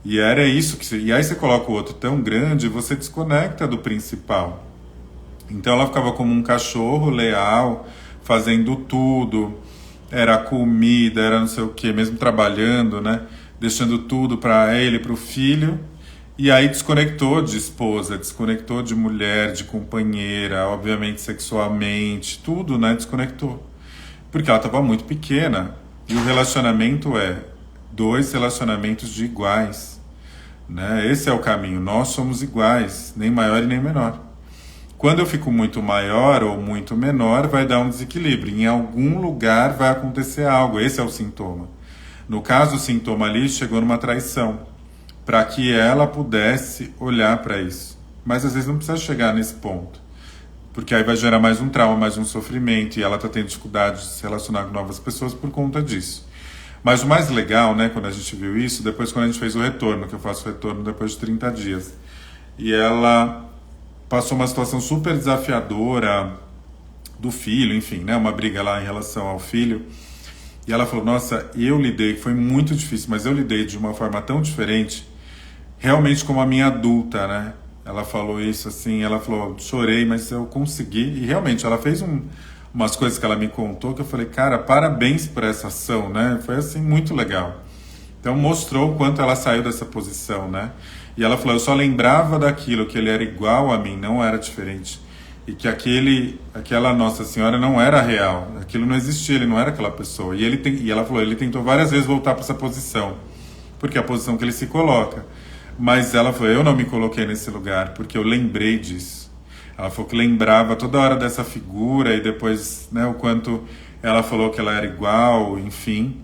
E era isso e aí você coloca o outro tão grande, você desconecta do principal. Então ela ficava como um cachorro leal, fazendo tudo. Era comida, era não sei o quê, mesmo trabalhando, né? Deixando tudo para ele, para o filho. E aí desconectou de esposa, desconectou de mulher, de companheira, obviamente sexualmente, tudo, né? Desconectou. Porque ela estava muito pequena. E o relacionamento é 2 relacionamentos de iguais, né? Esse é o caminho. Nós somos iguais, nem maior e nem menor. Quando eu fico muito maior ou muito menor, vai dar um desequilíbrio. Em algum lugar vai acontecer algo. Esse é o sintoma. No caso, o sintoma ali chegou numa traição, para que ela pudesse olhar para isso. Mas às vezes não precisa chegar nesse ponto, porque aí vai gerar mais um trauma, mais um sofrimento, e ela está tendo dificuldade de se relacionar com novas pessoas por conta disso. Mas o mais legal, né, quando a gente viu isso, depois quando a gente fez o retorno, que eu faço o retorno depois de 30 dias, e ela passou uma situação super desafiadora do filho, enfim, né, uma briga lá em relação ao filho, e ela falou, nossa, eu lidei, foi muito difícil, mas eu lidei de uma forma tão diferente, realmente como a minha adulta, né? Ela falou isso assim, ela falou, chorei, mas eu consegui. E realmente, ela fez umas coisas que ela me contou que eu falei, cara, parabéns por essa ação, né? Foi assim, muito legal. Então mostrou o quanto ela saiu dessa posição, né? E ela falou, eu só lembrava daquilo, que ele era igual a mim, não era diferente. E que aquela Nossa Senhora não era real, aquilo não existia, ele não era aquela pessoa. E ela falou, ele tentou várias vezes voltar para essa posição, porque é a posição que ele se coloca. Mas ela falou, eu não me coloquei nesse lugar, porque eu lembrei disso. Ela falou que lembrava toda hora dessa figura, e depois, né, o quanto ela falou que ela era igual, enfim.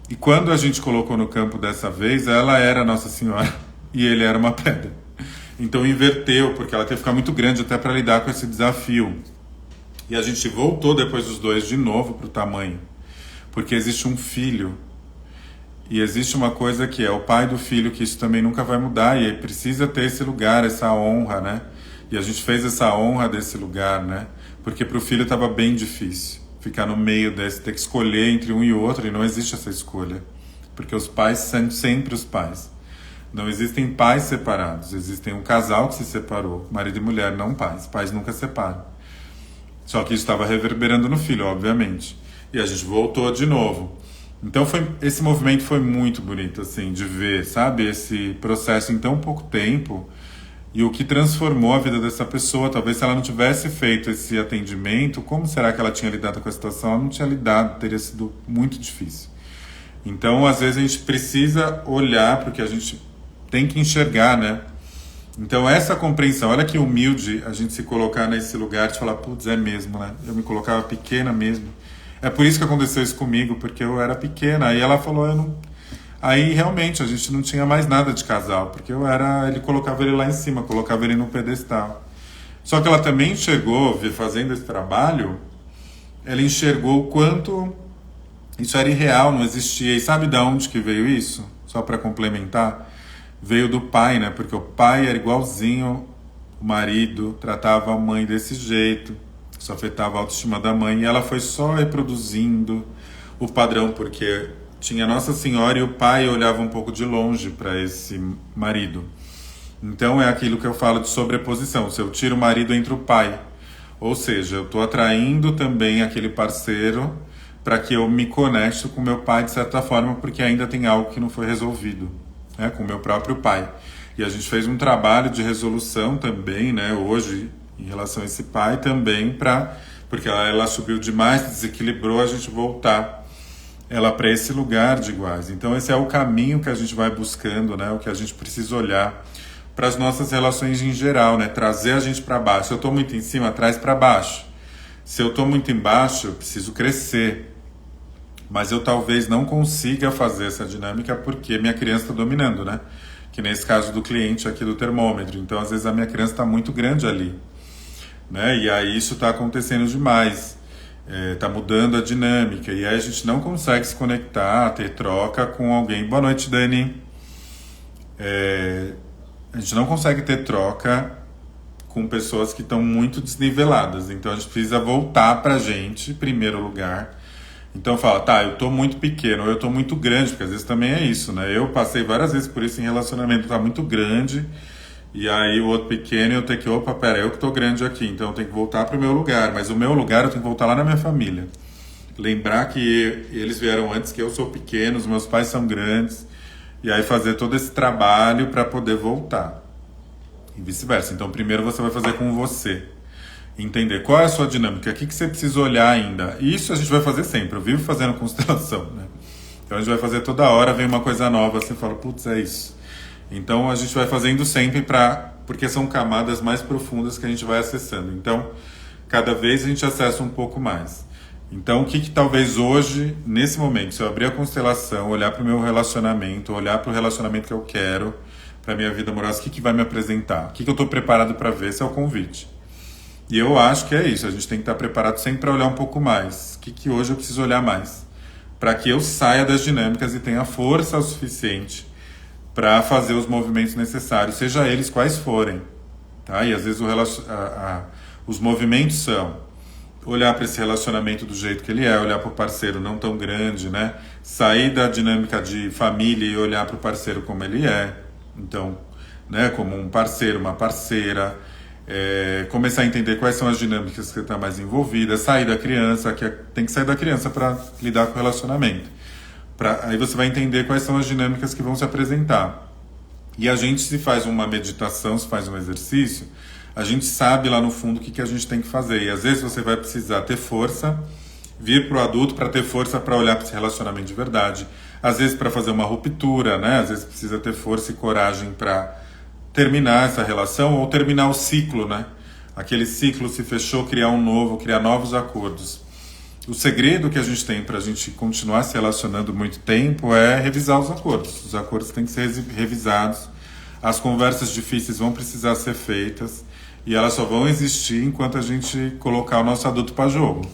E quando a gente colocou no campo dessa vez, ela era Nossa Senhora, e ele era uma pedra. Então inverteu, porque ela teve que ficar muito grande até para lidar com esse desafio. E a gente voltou depois dos dois de novo para o tamanho, porque existe um filho. E existe uma coisa que é o pai do filho, que isso também nunca vai mudar, e precisa ter esse lugar, essa honra, né? E a gente fez essa honra desse lugar, né? Porque para o filho estava bem difícil ficar no meio desse, ter que escolher entre um e outro, e não existe essa escolha. Porque os pais são sempre os pais. Não existem pais separados, existem um casal que se separou, marido e mulher, não pais. Pais nunca separam. Só que isso estava reverberando no filho, obviamente. E a gente voltou de novo. Então esse movimento foi muito bonito, assim, de ver, sabe, esse processo em tão pouco tempo e o que transformou a vida dessa pessoa. Talvez se ela não tivesse feito esse atendimento, como será que ela tinha lidado com a situação? Ela não tinha lidado, teria sido muito difícil. Então, às vezes, a gente precisa olhar para o que a gente tem que enxergar, né? Então, essa compreensão, olha que humilde a gente se colocar nesse lugar de falar, putz, é mesmo, né? Eu me colocava pequena mesmo. É por isso que aconteceu isso comigo, porque eu era pequena. Aí ela falou, eu não... Aí, realmente, a gente não tinha mais nada de casal, porque eu era... Ele colocava ele lá em cima, colocava ele no pedestal. Só que ela também enxergou, fazendo esse trabalho, ela enxergou o quanto isso era irreal, não existia. E sabe de onde que veio isso? Só para complementar. Veio do pai, né? Porque o pai era igualzinho o marido, tratava a mãe desse jeito, isso afetava a autoestima da mãe. E ela foi só reproduzindo o padrão, porque tinha Nossa Senhora e o pai olhava um pouco de longe para esse marido. Então é aquilo que eu falo de sobreposição. Se eu tiro o marido, entra o pai. Ou seja, eu estou atraindo também aquele parceiro para que eu me conecte com meu pai de certa forma, porque ainda tem algo que não foi resolvido, né, com o meu próprio pai. E a gente fez um trabalho de resolução também, né, hoje, em relação a esse pai também, porque ela subiu demais, desequilibrou, a gente voltar ela para esse lugar de iguais. Então esse é o caminho que a gente vai buscando, né, o que a gente precisa olhar para as nossas relações em geral, né, trazer a gente para baixo. Se eu estou muito em cima, traz para baixo. Se eu estou muito embaixo, eu preciso crescer. Mas eu talvez não consiga fazer essa dinâmica porque minha criança está dominando, né? Que nesse caso do cliente aqui do termômetro. Então, às vezes, a minha criança está muito grande ali, né? E aí isso está acontecendo demais. Está mudando a dinâmica. E aí a gente não consegue se conectar, ter troca com alguém. Boa noite, Dani. A gente não consegue ter troca com pessoas que estão muito desniveladas. Então, a gente precisa voltar para a gente, em primeiro lugar. Então fala, tá, eu tô muito pequeno, ou eu tô muito grande, porque às vezes também é isso, né? Eu passei várias vezes por isso em relacionamento, tá muito grande, e aí o outro pequeno, eu tenho que, opa, pera, eu que tô grande aqui, então eu tenho que voltar pro meu lugar, mas o meu lugar eu tenho que voltar lá na minha família. Lembrar que eles vieram antes, que eu sou pequeno, os meus pais são grandes, e aí fazer todo esse trabalho para poder voltar. E vice-versa. Então primeiro você vai fazer com você. Entender qual é a sua dinâmica, o que você precisa olhar ainda. Isso a gente vai fazer sempre, eu vivo fazendo constelação, né? Então a gente vai fazer toda hora, vem uma coisa nova, você fala, putz, é isso. Então a gente vai fazendo sempre porque são camadas mais profundas que a gente vai acessando. Então, cada vez a gente acessa um pouco mais. Então, o que talvez hoje, nesse momento, se eu abrir a constelação, olhar para o meu relacionamento, olhar para o relacionamento que eu quero, para a minha vida amorosa, o que vai me apresentar? O que eu estou preparado para ver? Esse é o convite. E eu acho que é isso, a gente tem que estar preparado sempre para olhar um pouco mais. O que hoje eu preciso olhar mais? Para que eu saia das dinâmicas e tenha força o suficiente para fazer os movimentos necessários, seja eles quais forem. Tá? E às vezes os movimentos são olhar para esse relacionamento do jeito que ele é, olhar para o parceiro não tão grande, né? Sair da dinâmica de família e olhar para o parceiro como ele é. Então, né, como um parceiro, uma parceira... começar a entender quais são as dinâmicas que você está mais envolvida, sair da criança, tem que sair da criança para lidar com o relacionamento. Aí você vai entender quais são as dinâmicas que vão se apresentar. E a gente, se faz uma meditação, se faz um exercício, a gente sabe lá no fundo o que a gente tem que fazer. E às vezes você vai precisar ter força, vir para o adulto para ter força para olhar para esse relacionamento de verdade. Às vezes para fazer uma ruptura, né? Às vezes precisa ter força e coragem para terminar essa relação ou terminar o ciclo, né? Aquele ciclo se fechou, criar um novo, criar novos acordos. O segredo que a gente tem para a gente continuar se relacionando muito tempo é revisar os acordos. Os acordos têm que ser revisados. As conversas difíceis vão precisar ser feitas e elas só vão existir enquanto a gente colocar o nosso adulto para jogo.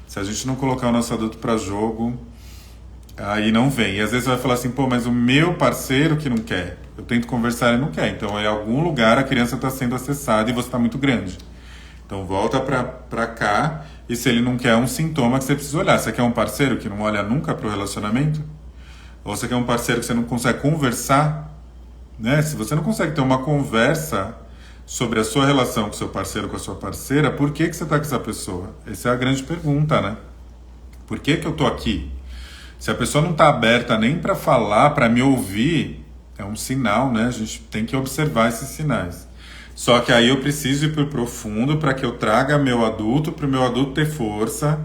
Se a gente não colocar o nosso adulto para jogo, aí não vem. E às vezes você vai falar assim, pô, mas o meu parceiro que não quer. Eu tento conversar e ele não quer. Então, em algum lugar a criança está sendo acessada e você está muito grande. Então, volta para cá. E se ele não quer, é um sintoma que você precisa olhar. Você quer um parceiro que não olha nunca para o relacionamento? Ou você quer um parceiro que você não consegue conversar? Né? Se você não consegue ter uma conversa sobre a sua relação com o seu parceiro, com a sua parceira, por que você está com essa pessoa? Essa é a grande pergunta, né? Por que eu estou aqui? Se a pessoa não está aberta nem para falar, para me ouvir... É um sinal, né? A gente tem que observar esses sinais. Só que aí eu preciso ir para o profundo para que eu traga meu adulto, para o meu adulto ter força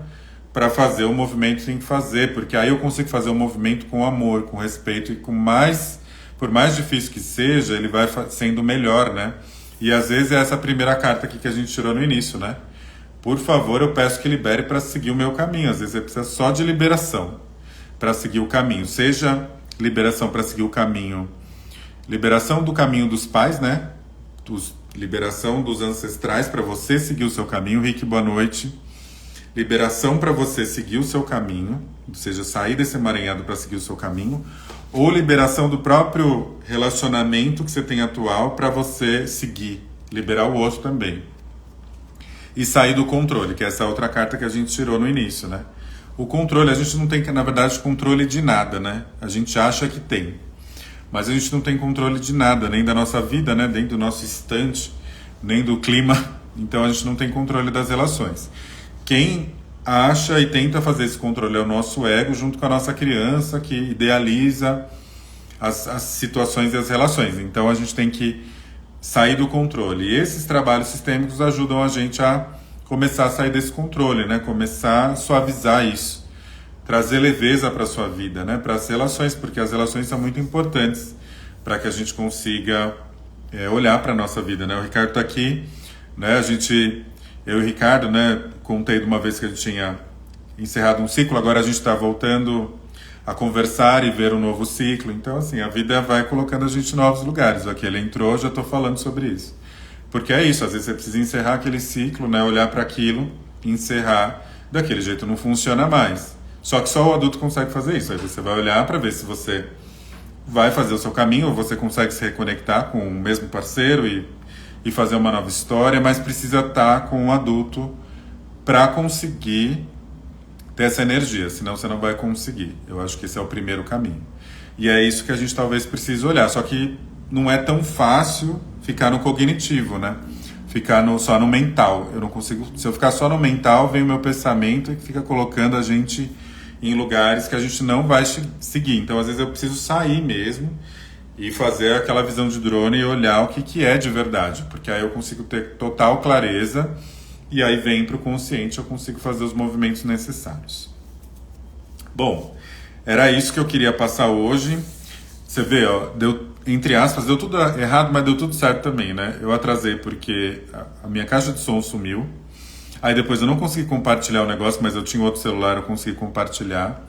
para fazer o movimento que tem que fazer, porque aí eu consigo fazer o movimento com amor, com respeito e por mais difícil que seja, ele vai sendo melhor, né? E às vezes é essa primeira carta aqui que a gente tirou no início, né? Por favor, eu peço que libere para seguir o meu caminho. Às vezes você precisa só de liberação para seguir o caminho, seja liberação para seguir o caminho, liberação do caminho dos pais, né? Liberação dos ancestrais para você seguir o seu caminho. Rick, boa noite. Liberação para você seguir o seu caminho, ou seja, sair desse emaranhado para seguir o seu caminho, ou liberação do próprio relacionamento que você tem atual para você seguir, liberar o outro também. E sair do controle, que é essa outra carta que a gente tirou no início, né? O controle, a gente não tem, na verdade, controle de nada, né? A gente acha que tem. Mas a gente não tem controle de nada, nem da nossa vida, né? Nem do nosso instante, nem do clima. Então a gente não tem controle das relações. Quem acha e tenta fazer esse controle é o nosso ego, junto com a nossa criança, que idealiza as situações e as relações. Então a gente tem que sair do controle. E esses trabalhos sistêmicos ajudam a gente a começar a sair desse controle, né? Começar a suavizar isso. Trazer leveza para a sua vida, né? Para as relações, porque as relações são muito importantes para que a gente consiga olhar para a nossa vida, né? O Ricardo está aqui, né? Eu e o Ricardo, né? Contei de uma vez que a gente tinha encerrado um ciclo, agora a gente está voltando a conversar e ver um novo ciclo. Então, assim, a vida vai colocando a gente em novos lugares. Aqui ele entrou, já estou falando sobre isso. Porque é isso, às vezes você precisa encerrar aquele ciclo, né? Olhar para aquilo e encerrar. Daquele jeito não funciona mais. Só que só o adulto consegue fazer isso. Aí você vai olhar para ver se você vai fazer o seu caminho, ou você consegue se reconectar com o mesmo parceiro e fazer uma nova história, mas precisa estar com um adulto para conseguir ter essa energia, senão você não vai conseguir. Eu acho que esse é o primeiro caminho. E é isso que a gente talvez precise olhar, só que não é tão fácil ficar no cognitivo, né? Ficar só no mental. Eu não consigo. Se eu ficar só no mental, vem o meu pensamento e fica colocando a gente em lugares que a gente não vai seguir. Então, às vezes, eu preciso sair mesmo e fazer aquela visão de drone e olhar o que é de verdade. Porque aí eu consigo ter total clareza e aí vem para o consciente, eu consigo fazer os movimentos necessários. Bom, era isso que eu queria passar hoje. Você vê, ó, entre aspas, deu tudo errado, mas deu tudo certo também, né? Eu atrasei porque a minha caixa de som sumiu. Aí depois eu não consegui compartilhar o negócio, mas eu tinha outro celular, eu consegui compartilhar.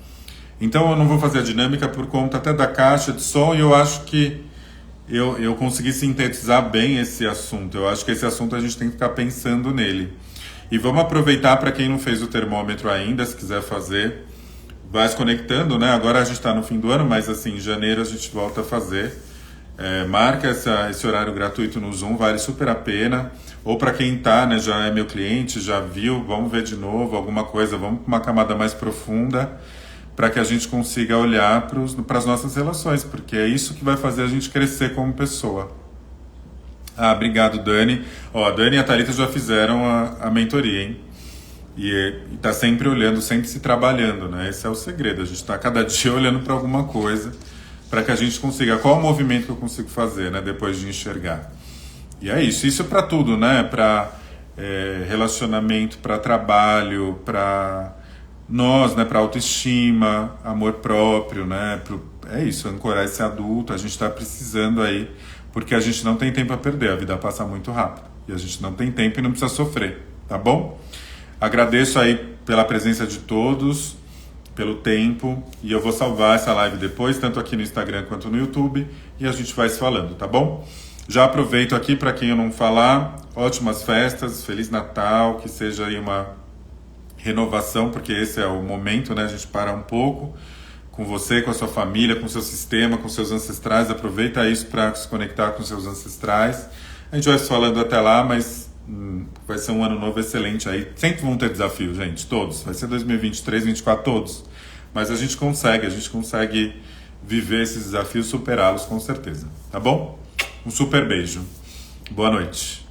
Então eu não vou fazer a dinâmica por conta até da caixa de som, e eu acho que eu consegui sintetizar bem esse assunto. Eu acho que esse assunto a gente tem que ficar pensando nele. E vamos aproveitar para quem não fez o termômetro ainda, se quiser fazer, vai se conectando, né? Agora a gente está no fim do ano, mas assim, em janeiro a gente volta a fazer. Marca esse horário gratuito no Zoom, vale super a pena. Ou para quem tá, né, já é meu cliente, já viu, vamos ver de novo alguma coisa, vamos para uma camada mais profunda, para que a gente consiga olhar para as nossas relações, porque é isso que vai fazer a gente crescer como pessoa. Ah, obrigado, Dani. Ó, a Dani e a Thalita já fizeram a mentoria, hein? E tá sempre olhando, sempre se trabalhando, né? Esse é o segredo, a gente tá cada dia olhando para alguma coisa, para que a gente consiga, qual o movimento que eu consigo fazer, né, depois de enxergar. E é isso para tudo, né? Para relacionamento, para trabalho, para nós, né? Para autoestima, amor próprio, né? É isso, ancorar esse adulto, a gente está precisando aí, porque a gente não tem tempo a perder, a vida passa muito rápido. E a gente não tem tempo e não precisa sofrer, tá bom? Agradeço aí pela presença de todos, pelo tempo, e eu vou salvar essa live depois, tanto aqui no Instagram quanto no YouTube, e a gente vai se falando, tá bom? Já aproveito aqui para quem eu não falar, ótimas festas, Feliz Natal, que seja aí uma renovação, porque esse é o momento, né? A gente para um pouco com você, com a sua família, com o seu sistema, com seus ancestrais, aproveita isso para se conectar com seus ancestrais. A gente vai se falando até lá, mas vai ser um ano novo excelente aí. Sempre vão ter desafios, gente, todos. Vai ser 2023, 2024, todos. Mas a gente consegue viver esses desafios, superá-los com certeza, tá bom? Um super beijo. Boa noite.